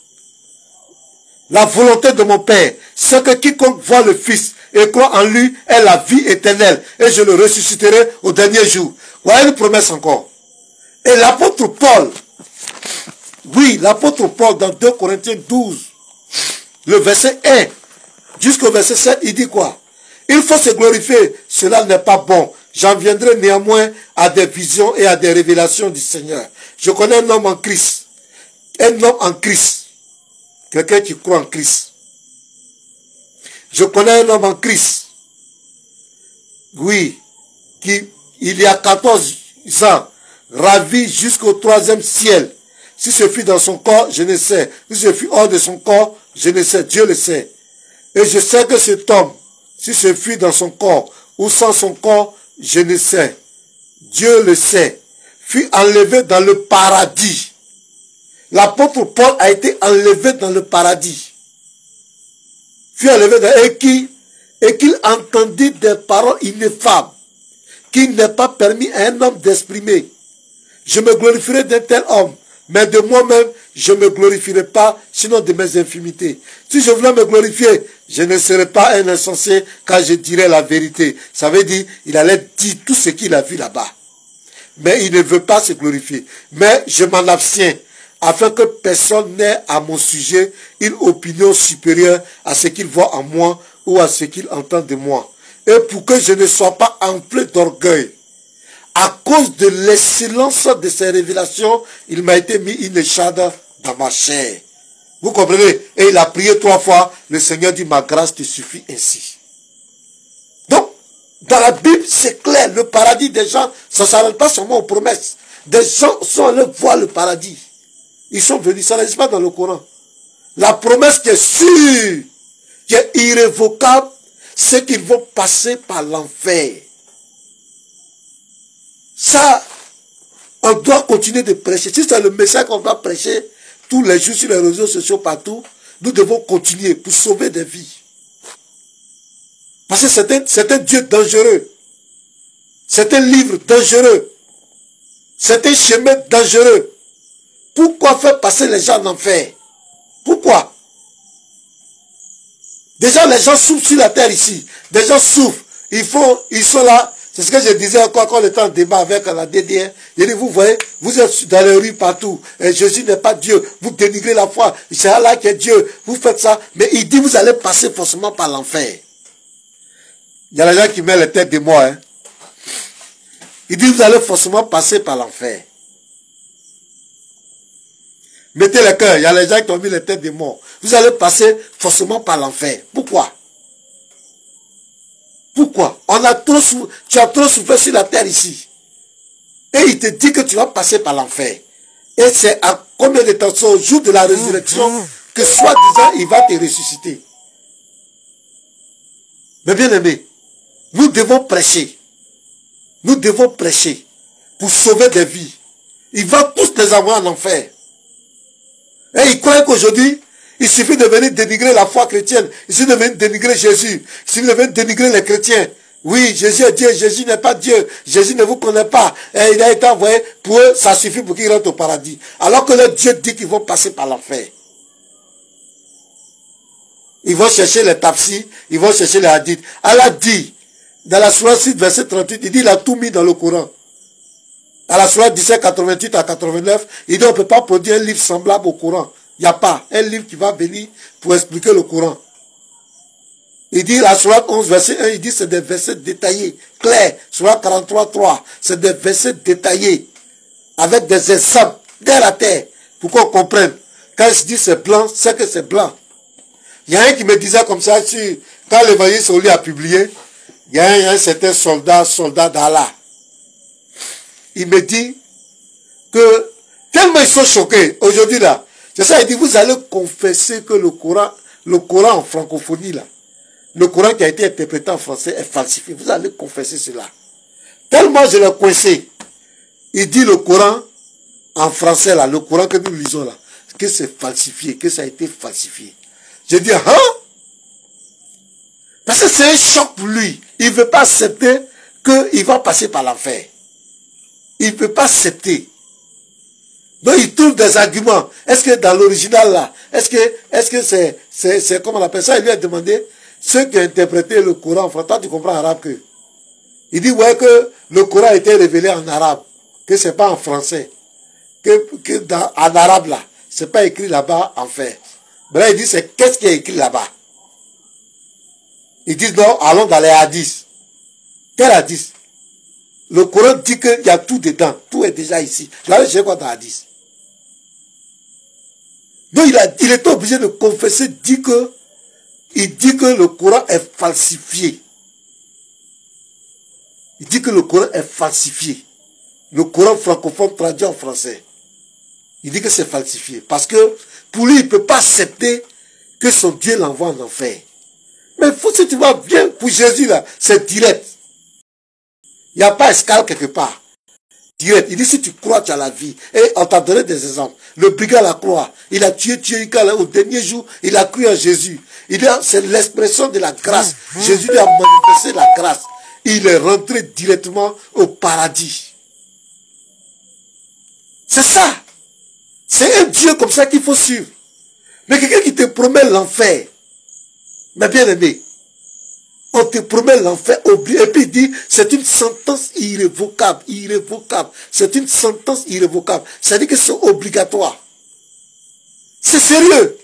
La volonté de mon Père, c'est que quiconque voit le Fils et croit en lui ait la vie éternelle. Et je le ressusciterai au dernier jour. Voilà une promesse encore. Et l'apôtre Paul, oui, l'apôtre Paul dans 2 Corinthiens 12, le verset 1 jusqu'au verset 7, il dit quoi? Il faut se glorifier, cela n'est pas bon. J'en viendrai néanmoins à des visions et à des révélations du Seigneur. Je connais un homme en Christ. Un homme en Christ. Quelqu'un qui croit en Christ. Je connais un homme en Christ. Oui. Qui, il y a 14 ans, ravi jusqu'au 3e ciel. Si ce fut dans son corps, je ne sais. Si ce fut hors de son corps, je ne sais. Dieu le sait. Et je sais que cet homme, si ce fut dans son corps ou sans son corps, je ne sais. Dieu le sait. Fut enlevé dans le paradis. L'apôtre Paul a été enlevé dans le paradis. Fut enlevé dans et qu'il entendit des paroles ineffables qu'il n'est pas permis à un homme d'exprimer. Je me glorifierai d'un tel homme, mais de moi-même, je ne me glorifierai pas, sinon de mes infimités. Si je voulais me glorifier, je ne serais pas un insensé quand je dirais la vérité. Ça veut dire, il allait dire tout ce qu'il a vu là-bas. Mais il ne veut pas se glorifier. Mais je m'en abstiens, afin que personne n'ait à mon sujet une opinion supérieure à ce qu'il voit en moi ou à ce qu'il entend de moi. Et pour que je ne sois pas enflé d'orgueil. À cause de l'excellence de ces révélations, il m'a été mis une échade dans ma chair. Vous comprenez? Et il a prié 3 fois. Le Seigneur dit, ma grâce te suffit ainsi. Donc, dans la Bible, c'est clair. Le paradis des gens, ça ne s'arrête pas seulement aux promesses. Des gens sont allés voir le paradis. Ils sont venus, ça n'existe pas dans le Coran. La promesse qui est sûre, qui est irrévocable, c'est qu'ils vont passer par l'enfer. Ça, on doit continuer de prêcher. Si c'est le message qu'on doit prêcher tous les jours sur les réseaux sociaux partout, nous devons continuer pour sauver des vies. Parce que c'est un Dieu dangereux. C'est un livre dangereux. C'est un chemin dangereux. Pourquoi faire passer les gens en enfer? Pourquoi? Déjà, les gens souffrent sur la terre ici. Des gens souffrent. Ils sont là. C'est ce que je disais encore quand on était en débat avec la DDR. Je dis, vous voyez, vous êtes dans les rues partout. Et Jésus n'est pas Dieu. Vous dénigrez la foi. C'est Allah qui est Dieu. Vous faites ça. Mais il dit, vous allez passer forcément par l'enfer. Il y a les gens qui mettent les têtes de moi. Hein. Il dit, vous allez forcément passer par l'enfer. Mettez le cœur. Il y a les gens qui ont mis les têtes de mort. Vous allez passer forcément par l'enfer. Pourquoi? Pourquoi? Tu as trop souffert sur la terre ici. Et il te dit que tu vas passer par l'enfer. Et c'est à combien de temps? C'est au jour de la résurrection que soi-disant il va te ressusciter. Mais bien aimé, nous devons prêcher. Nous devons prêcher pour sauver des vies. Il va tous les avoir en enfer. Et ils croient qu'aujourd'hui, il suffit de venir dénigrer la foi chrétienne. Il suffit de venir dénigrer Jésus. Il suffit de venir dénigrer les chrétiens. Oui, Jésus est Dieu. Jésus n'est pas Dieu. Jésus ne vous connaît pas. Et il a été envoyé pour eux. Ça suffit pour qu'ils rentrent au paradis. Alors que le Dieu dit qu'ils vont passer par l'enfer. Ils vont chercher les tafsirs. Ils vont chercher les hadiths. Allah dit, dans la sourate 6, verset 38, il dit, il a tout mis dans le Coran. À la sourate 17, 88 à 89, il dit, on ne peut pas produire un livre semblable au Coran. Il n'y a pas un livre qui va venir pour expliquer le Coran. Il dit, la sourate 11, verset 1, il dit, c'est des versets détaillés, clairs. Sourate 43, 3, c'est des versets détaillés, avec des exemples, terre à terre, pour qu'on comprenne. Quand il se dit c'est blanc, c'est que c'est blanc. Il y a un qui me disait comme ça, quand l'évangile Sauli a publié, il y a un certain soldat d'Allah. Il me dit que, tellement ils sont choqués, aujourd'hui là, c'est ça, il dit, vous allez confesser que le Coran le Coran en francophonie, là, le Coran qui a été interprété en français est falsifié. Vous allez confesser cela. Tellement je l'ai coincé. Il dit le Coran en français, là, le Coran que nous lisons là, que c'est falsifié, que ça a été falsifié. Je dis, hein? Parce que c'est un choc pour lui. Il ne veut pas accepter qu'il va passer par l'enfer. Il ne peut pas accepter. Donc il trouve des arguments. Est-ce que dans l'original là, est-ce que c'est comme on appelle ça? Il lui a demandé, ceux qui ont interprété le Coran en français, toi tu comprends arabe que? Il dit, ouais, que le Coran a été révélé en arabe, que c'est pas en français, en arabe là, c'est pas écrit là-bas en fait. Mais là il dit, c'est qu'est-ce qui est écrit là-bas? Il dit, non, allons dans les hadiths. Quel hadith? Le Coran dit qu'il y a tout dedans, tout est déjà ici. Je vais aller chercher quoi dans les hadiths? Donc il est obligé de confesser, il dit que le Coran est falsifié. Il dit que le Coran est falsifié. Le Coran francophone traduit en français. Il dit que c'est falsifié. Parce que pour lui, il ne peut pas accepter que son Dieu l'envoie en enfer. Mais si tu vois bien, pour Jésus là, c'est direct. Il n'y a pas escale quelque part. Direct. Il dit, si tu crois, tu as la vie. Et on t'a donné des exemples. Le brigand à la croix, il a tué au dernier jour, il a cru en Jésus. C'est l'expression de la grâce. Jésus lui a manifesté la grâce. Il est rentré directement au paradis. C'est ça. C'est un Dieu comme ça qu'il faut suivre. Mais quelqu'un qui te promet l'enfer, mais bien aimé, on te promet l'enfer oublié. Et puis il dit, c'est une sentence irrévocable, irrévocable. C'est une sentence irrévocable. C'est-à-dire que c'est obligatoire. C'est sérieux.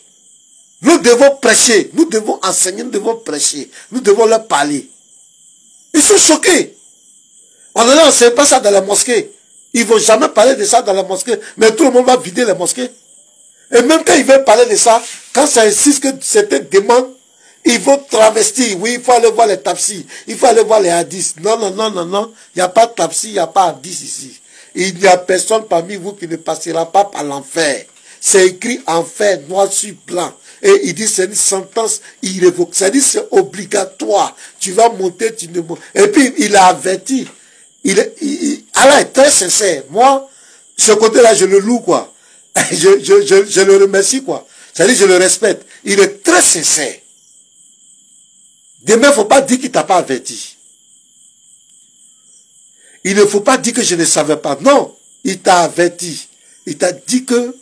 Nous devons prêcher, nous devons enseigner, nous devons prêcher. Nous devons leur parler. Ils sont choqués. On ne leur enseigne pas ça dans la mosquée. Ils ne vont jamais parler de ça dans la mosquée. Mais tout le monde va vider les mosquées. Et même quand ils veulent parler de ça, quand ça insiste que certains demandent, ils vont travestir. Oui, il faut aller voir les tafsirs. Il faut aller voir les hadiths. Non, non, non, non, non. Il n'y a pas de tafsir, il n'y a pas de hadith ici. Il n'y a personne parmi vous qui ne passera pas par l'enfer. C'est écrit enfer, noir sur blanc. Et il dit c'est une sentence irrévocable. C'est-à-dire c'est obligatoire. Tu vas monter, tu ne montes. Et puis il a averti. Allah est très sincère. Moi, ce côté-là, je le loue, quoi. Je le remercie, quoi. C'est-à-dire je le respecte. Il est très sincère. Demain, il ne faut pas dire qu'il ne t'a pas averti. Il ne faut pas dire que je ne savais pas. Non, il t'a averti. Il t'a dit que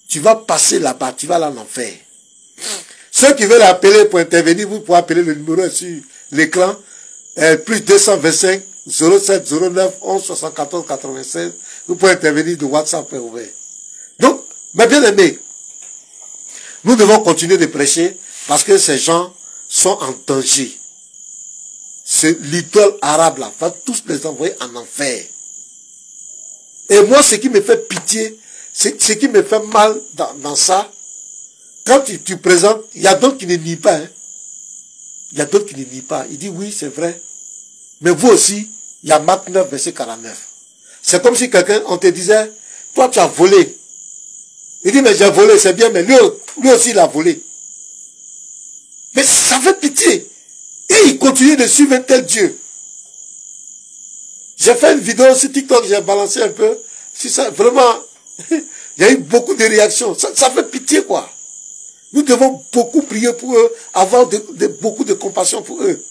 tu vas passer là-bas, tu vas aller en enfer. Ceux qui veulent appeler pour intervenir, vous pouvez appeler le numéro sur l'écran. Plus 225 07 09 11 74 96. Vous pouvez intervenir de WhatsApp ouvert. Donc, mes bien-aimés, nous devons continuer de prêcher parce que ces gens sont en danger. Ce l'idole arabe là va tous les envoyer en enfer. Et moi, ce qui me fait pitié, ce qui me fait mal dans ça, quand tu présentes, il y a d'autres qui ne nient pas. Hein. Il y a d'autres qui ne nient pas. Il dit oui, c'est vrai. Mais vous aussi, il y a Marc 9, verset 49. C'est comme si quelqu'un, on te disait, toi tu as volé. Il dit, mais j'ai volé, c'est bien, mais lui aussi il a volé. Mais ça fait pitié. Et il continue de suivre un tel Dieu. J'ai fait une vidéo sur TikTok, j'ai balancé un peu. Si ça, vraiment, il y a eu beaucoup de réactions. Ça fait pitié, quoi. Nous devons beaucoup prier pour eux, avoir beaucoup de compassion pour eux.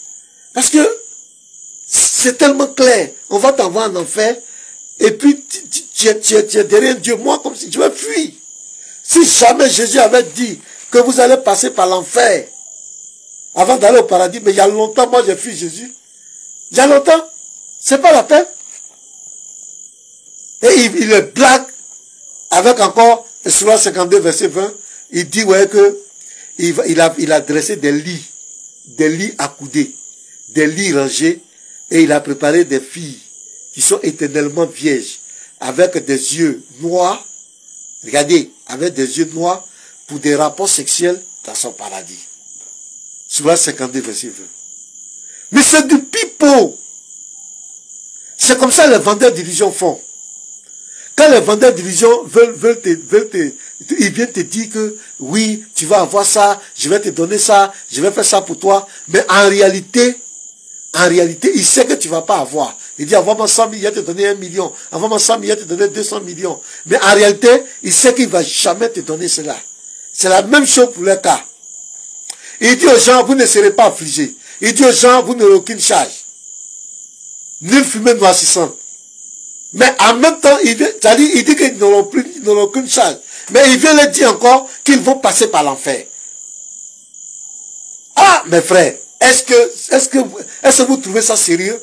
Parce que c'est tellement clair. On va t'envoyer en enfer. Et puis, tu es derrière Dieu. Moi, comme si tu veux fuir. Si jamais Jésus avait dit que vous allez passer par l'enfer avant d'aller au paradis, mais il y a longtemps, moi j'ai fui Jésus. Il y a longtemps. C'est pas la peine. Et il le blague avec encore, sur 52, verset 20, il dit ouais que il a dressé des lits accoudés, des lits rangés, et il a préparé des filles qui sont éternellement vierges, avec des yeux noirs, regardez, avec des yeux noirs pour des rapports sexuels dans son paradis. Sur 52, verset 20. Mais c'est du pipeau. C'est comme ça les vendeurs d'illusions font. Quand les vendeurs d'illusions ils viennent te dire que oui, tu vas avoir ça, je vais te donner ça, je vais faire ça pour toi. Mais en réalité, il sait que tu ne vas pas avoir. Il dit, envoie-moi 100 000, il va te donner 1 million. Envoie-moi 100 000, il va te donner 200 millions. Mais en réalité, il sait qu'il ne va jamais te donner cela. C'est la même chose pour le cas. Il dit aux gens, vous ne serez pas affligés. Il dit aux gens, vous n'aurez aucune charge. Nulle fumée noississante. Mais en même temps, il dit qu'ils n'auront aucune charge. Mais il vient leur dire encore qu'ils vont passer par l'enfer. Ah, mes frères, est-ce que vous trouvez ça sérieux?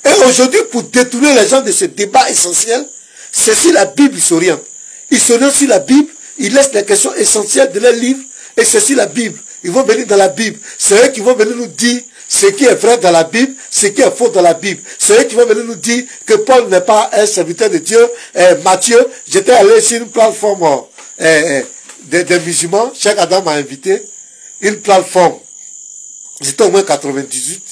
Et aujourd'hui, pour détourner les gens de ce débat essentiel, c'est si la Bible s'oriente. Ils s'orientent sur la Bible, ils laissent les questions essentielles de leur livre, et c'est sur la Bible. Ils vont venir dans la Bible. C'est eux qui vont venir nous dire ce qui est vrai dans la Bible, ce qui est faux dans la Bible. C'est eux qui vont venir nous dire que Paul n'est pas un serviteur de Dieu. Matthieu, j'étais allé sur une plateforme des musulmans. Cheikh Adam m'a invité. Une plateforme. J'étais au moins 98.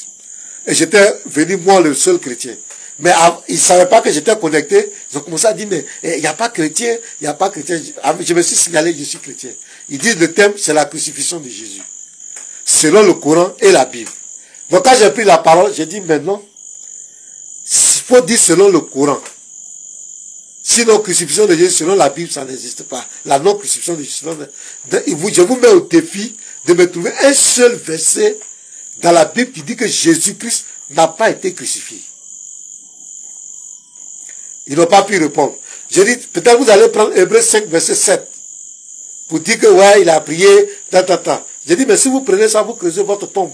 Et j'étais venu, moi, le seul chrétien. Mais ils ne savaient pas que j'étais connecté. Ils ont commencé à dire, mais il n'y a pas chrétien, il n'y a pas chrétien. Je me suis signalé, je suis chrétien. Ils disent le thème, c'est la crucifixion de Jésus. Selon le Coran et la Bible. Donc quand j'ai pris la parole, j'ai dit maintenant, il faut dire selon le Coran. Sinon, crucifixion de Jésus, selon la Bible, ça n'existe pas. La non-crucifixion de Jésus. Je vous mets au défi de me trouver un seul verset dans la Bible qui dit que Jésus-Christ n'a pas été crucifié. Ils n'ont pas pu répondre. J'ai dit, peut-être vous allez prendre Hébreux 5, verset 7. Pour dire que, ouais, il a prié, J'ai dit, mais si vous prenez ça, vous creusez votre tombe.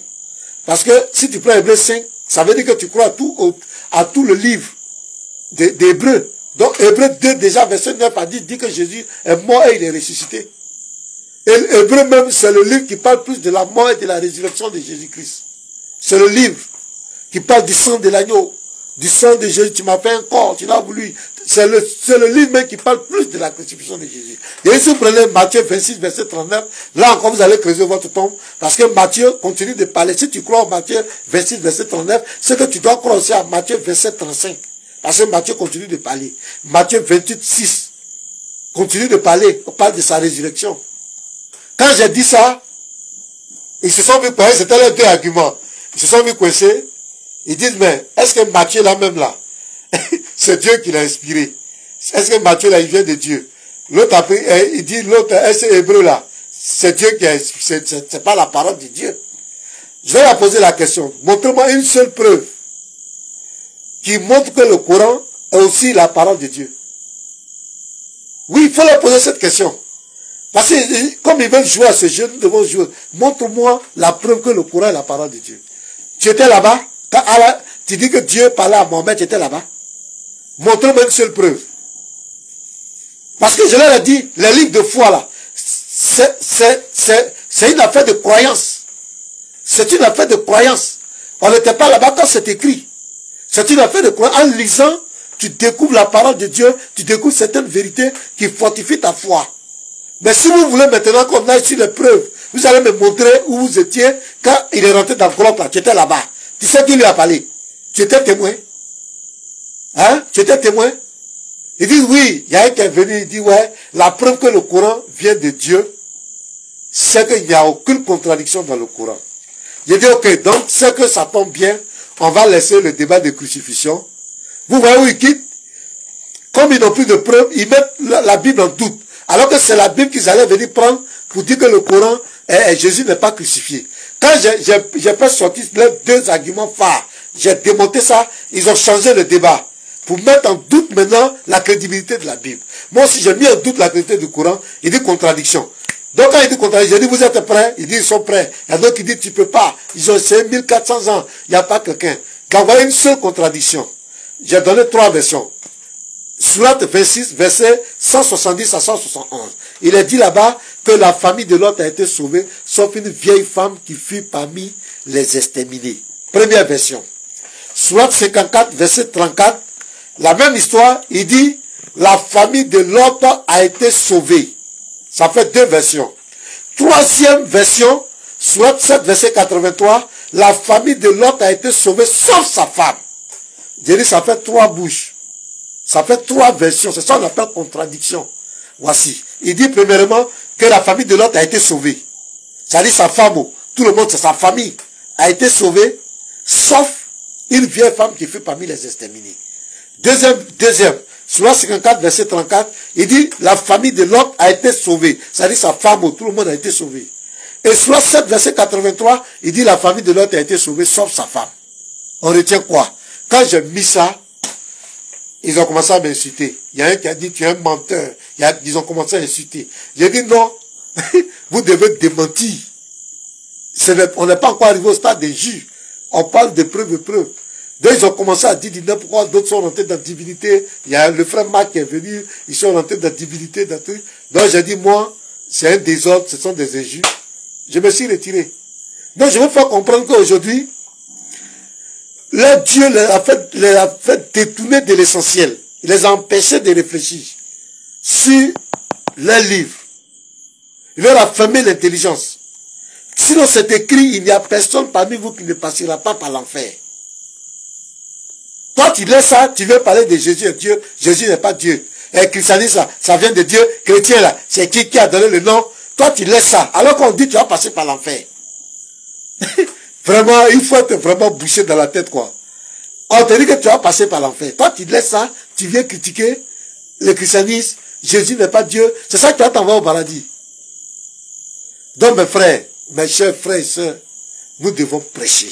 Parce que si tu prends Hébreux 5, ça veut dire que tu crois à tout le livre d'Hébreux. Donc, Hébreux 2, déjà, verset 9, dit que Jésus est mort et il est ressuscité. Et Hébreux même, c'est le livre qui parle plus de la mort et de la résurrection de Jésus-Christ. C'est le livre qui parle du sang de l'agneau. Du sang de Jésus, tu m'as fait un corps, tu l'as voulu. C'est le livre même qui parle plus de la crucifixion de Jésus. Et si vous prenez Matthieu 26, verset 39, là encore vous allez creuser votre tombe. Parce que Matthieu continue de parler. Si tu crois en Matthieu 26, verset 39, c'est que tu dois croire aussi à Matthieu 27, 35. Parce que Matthieu continue de parler. Matthieu 28, 6 continue de parler. On parle de sa résurrection. Quand j'ai dit ça, ils se sont vu coincer. C'était les deux arguments. Ils se sont vu coincer. Ils disent, mais est-ce que Matthieu là même là, c'est Dieu qui l'a inspiré? Est-ce que Matthieu là, il vient de Dieu? L'autre après, il dit, l'autre, est-ce que Hébreu là, c'est Dieu qui a inspiré, c'est pas la parole de Dieu. Je vais leur poser la question. Montre-moi une seule preuve qui montre que le Coran est aussi la parole de Dieu. Oui, il faut leur poser cette question. Parce que comme ils veulent jouer à ce jeu, nous devons jouer. Montre-moi la preuve que le Coran est la parole de Dieu. Tu étais là-bas? Quand Allah, tu dis que Dieu parlait à Mohamed, tu étais là-bas? Montre-moi une seule preuve. Parce que je leur ai dit, les livres de foi là, c'est une affaire de croyance. C'est une affaire de croyance. On n'était pas là-bas quand c'est écrit. C'est une affaire de croyance. En lisant, tu découvres la parole de Dieu, tu découvres certaines vérités qui fortifient ta foi. Mais si vous voulez maintenant qu'on aille sur les preuves, vous allez me montrer où vous étiez quand il est rentré dans le grotte là, tu étais là-bas. Tu sais qui lui a parlé? Tu étais témoin? Hein? Tu étais témoin? Il dit oui, il y a un qui est venu, il dit ouais, la preuve que le Coran vient de Dieu, c'est qu'il n'y a aucune contradiction dans le Coran. J'ai dit ok, donc c'est que ça tombe bien, on va laisser le débat de crucifixion. Vous voyez où ils quittent? Comme ils n'ont plus de preuves, ils mettent la Bible en doute. Alors que c'est la Bible qu'ils allaient venir prendre pour dire que le Coran, Jésus n'est pas crucifié. Quand j'ai pas sorti les deux arguments phares, j'ai démonté ça, ils ont changé le débat. Pour mettre en doute maintenant la crédibilité de la Bible. Moi aussi j'ai mis en doute la crédibilité du Coran, il dit contradiction. Donc quand il dit contradiction, j'ai dit vous êtes prêts? Il dit ils sont prêts. Il y a d'autres qui disent tu peux pas. Ils ont essayé 1400 ans, il n'y a pas quelqu'un qui a envoyé une seule contradiction. J'ai donné 3 versions. Sourate 26, verset 170 à 171. Il est dit là-bas que la famille de Lot a été sauvée, sauf une vieille femme qui fut parmi les exterminés. Première version. Sourate 54, verset 34. La même histoire, il dit, la famille de Lot a été sauvée. Ça fait 2 versions. Troisième version, Sourate 7, verset 83. La famille de Lot a été sauvée, sauf sa femme. J'ai dit, ça fait 3 bouches. Ça fait 3 versions. C'est ça qu'on appelle contradiction. Voici. Il dit premièrement que la famille de Lot a été sauvée. C'est-à-dire sa femme, tout le monde, c'est sa famille, a été sauvée, sauf une vieille femme qui fait parmi les exterminés. Deuxième, sur la 54, verset 34, il dit la famille de Lot a été sauvée. C'est-à-dire sa femme, tout le monde a été sauvé. Et sur la 7, verset 83, il dit la famille de Lot a été sauvée, sauf sa femme. On retient quoi? Quand j'ai mis ça, ils ont commencé à m'insulter. Il y a un qui a dit, tu es un menteur. Ils ont commencé à insulter. J'ai dit, non, vous devez démentir. On n'est pas encore arrivé au stade des juges. On parle de preuves. Donc ils ont commencé à dire, pourquoi d'autres sont rentrés dans la divinité. Il y a le frère Marc qui est venu, ils sont rentrés dans la divinité. Donc j'ai dit, moi, c'est un désordre, ce sont des injures. Je me suis retiré. Donc je veux faire comprendre qu'aujourd'hui, leur Dieu les a fait détourner de l'essentiel. Il les a empêchés de réfléchir sur leur livre. Il leur a fermé l'intelligence. Sinon c'est écrit, il n'y a personne parmi vous qui ne passera pas par l'enfer. Toi tu laisses ça, tu veux parler de Jésus et Dieu. Jésus n'est pas Dieu. Et christianisme, ça vient de Dieu. Chrétien là, c'est qui a donné le nom. Toi tu laisses ça. Alors qu'on dit tu vas passer par l'enfer. Vraiment, il faut être vraiment bouché dans la tête, quoi. On te dit que tu vas passer par l'enfer. Toi, tu laisses ça, tu viens critiquer le christianisme, Jésus n'est pas Dieu. C'est ça que tu vas t'envoyer au paradis. Donc, mes frères, mes chers frères et sœurs, nous devons prêcher.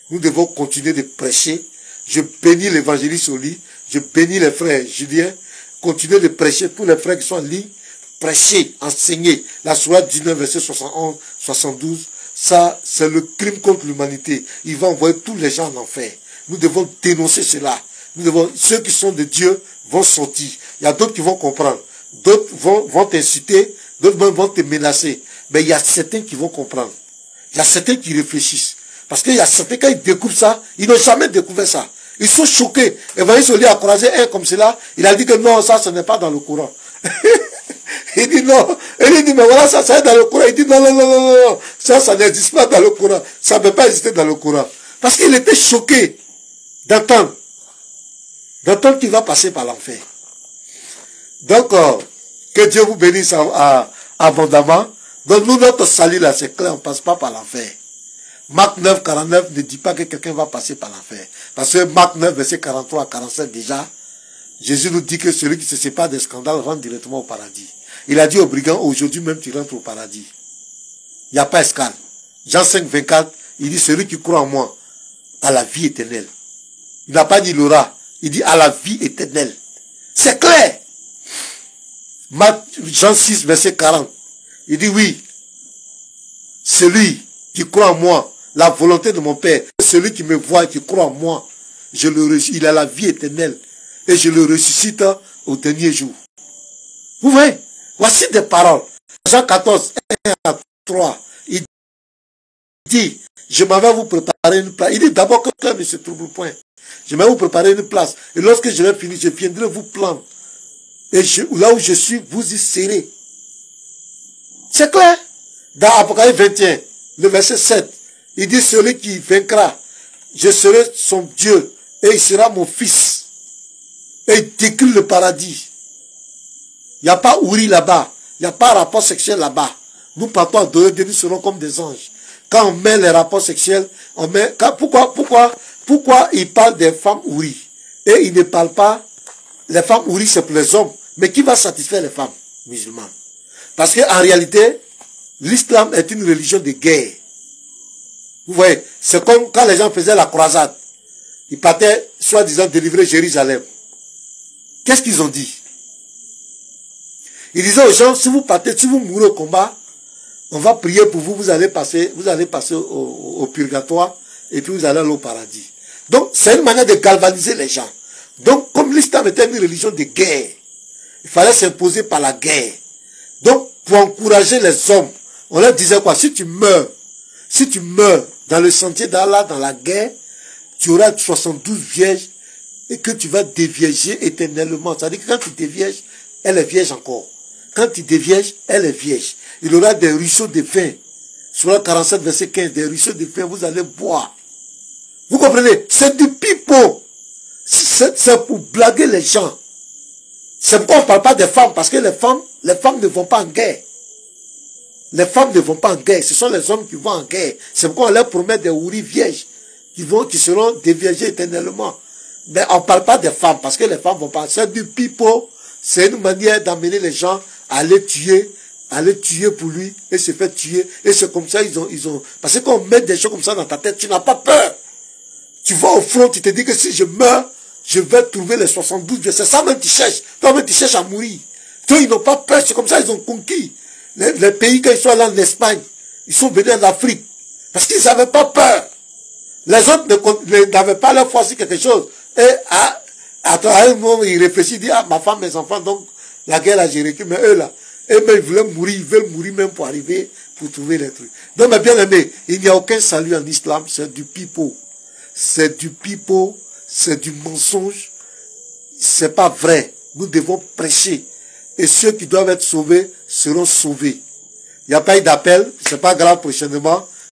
Nous devons continuer de prêcher. Je bénis l'évangéliste au lit. Je bénis les frères Julien. Continuez de prêcher. Tous les frères qui sont en ligne, prêcher, enseigner. La Sourate 19, verset 71, 72. Ça, c'est le crime contre l'humanité. Il va envoyer tous les gens en enfer. Nous devons dénoncer cela. Ceux qui sont de Dieu vont sortir. Il y a d'autres qui vont comprendre. D'autres vont t'inciter. D'autres vont te menacer. Mais il y a certains qui vont comprendre. Il y a certains qui réfléchissent. Parce qu'il y a certains, quand ils découvrent ça, ils n'ont jamais découvert ça. Ils sont choqués. Évangile Oli a croisé un comme cela. Il a dit que non, ça, ce n'est pas dans le Coran. Il dit non. Il dit, mais voilà, ça est dans le Coran. Il dit non. Ça n'existe pas dans le Coran. Ça ne peut pas exister dans le Coran. Parce qu'il était choqué d'entendre qu'il va passer par l'enfer. Donc, que Dieu vous bénisse abondamment. Donc, nous, notre salut là, c'est clair, on ne passe pas par l'enfer. Marc 9, 49 ne dit pas que quelqu'un va passer par l'enfer. Parce que Marc 9, verset 43 à 47 déjà, Jésus nous dit que celui qui se sépare des scandales rentre directement au paradis. Il a dit aux brigands, aujourd'hui même tu rentres au paradis. Il n'y a pas escale. Jean 5, 24, il dit, celui qui croit en moi, à la vie éternelle. Il n'a pas dit l'aura, il dit à la vie éternelle. C'est clair. Jean 6, verset 40, il dit oui, celui qui croit en moi, la volonté de mon Père, celui qui me voit et qui croit en moi, il a la vie éternelle et je le ressuscite au dernier jour. Vous voyez, voici des paroles. Jean 14, 1 à 3, il dit, je m'en vais vous préparer une place. Il dit d'abord que le cœur ne se trouble point. Je vais vous préparer une place. Et lorsque je vais finir, je viendrai vous prendre. Et là où je suis, vous y serez. C'est clair. Dans Apocalypse 21, le verset 7, il dit, celui qui vaincra, je serai son Dieu et il sera mon fils. Et il décrit le paradis. Il n'y a pas ouri là-bas. Il n'y a pas rapport sexuel là-bas. Nous partons à Dieu, nous serons comme des anges. Quand on met les rapports sexuels, on met... Pourquoi il parle des femmes ouri? Et il ne parle pas... Les femmes ouri, c'est pour les hommes. Mais qui va satisfaire les femmes musulmanes? Parce qu'en réalité, l'islam est une religion de guerre. Vous voyez, c'est comme quand les gens faisaient la croisade. Ils partaient, soi-disant, délivrer Jérusalem. Qu'est-ce qu'ils ont dit? Ils disaient aux gens, si vous partez, si vous mourrez au combat, on va prier pour vous, vous allez passer au purgatoire, et puis vous allez aller au paradis. Donc, c'est une manière de galvaniser les gens. Donc, comme l'islam était une religion de guerre, il fallait s'imposer par la guerre. Donc, pour encourager les hommes, on leur disait quoi? Si tu meurs dans le sentier d'Allah, dans la guerre, tu auras 72 vierges et que tu vas dévierger éternellement. C'est-à-dire que quand tu dévierges, elle est vierge encore. Quand tu dévierges, elle est vierge. Il y aura des ruisseaux de vin. Sur la 47, verset 15, des ruisseaux de vin, vous allez boire. Vous comprenez? C'est du pipeau. C'est pour blaguer les gens. C'est pourquoi on ne parle pas des femmes, parce que les femmes ne vont pas en guerre. Les femmes ne vont pas en guerre, ce sont les hommes qui vont en guerre. C'est pourquoi on leur promet des houris vierges, qui seront déviergés éternellement. Mais on ne parle pas des femmes, parce que les femmes vont pas. C'est du pipeau, c'est une manière d'amener les gens à aller tuer pour lui, et se faire tuer. Et c'est comme ça, ils ont, parce que quand on met des choses comme ça dans ta tête, tu n'as pas peur. Tu vas au front, tu te dis que si je meurs, je vais trouver les 72, c'est ça même tu cherches. Toi-même tu cherches à mourir. Toi, ils n'ont pas peur, c'est comme ça, ils ont conquis. Les pays, quand ils sont allés en Espagne, ils sont venus en Afrique. Parce qu'ils n'avaient pas peur. Les autres n'avaient pas leur foi sur quelque chose. Et à un moment, ils réfléchissent, ils disent, ah, ma femme, mes enfants, donc, la guerre a géré. Mais eux, là, eux-mêmes, ils voulaient mourir, ils veulent mourir même pour arriver, pour trouver les trucs. Donc, mes bien-aimés, il n'y a aucun salut en islam, c'est du pipeau. C'est du pipeau, c'est du mensonge. C'est pas vrai. Nous devons prêcher. Et ceux qui doivent être sauvés seront sauvés. Il n'y a pas eu d'appel, c'est pas grave prochainement.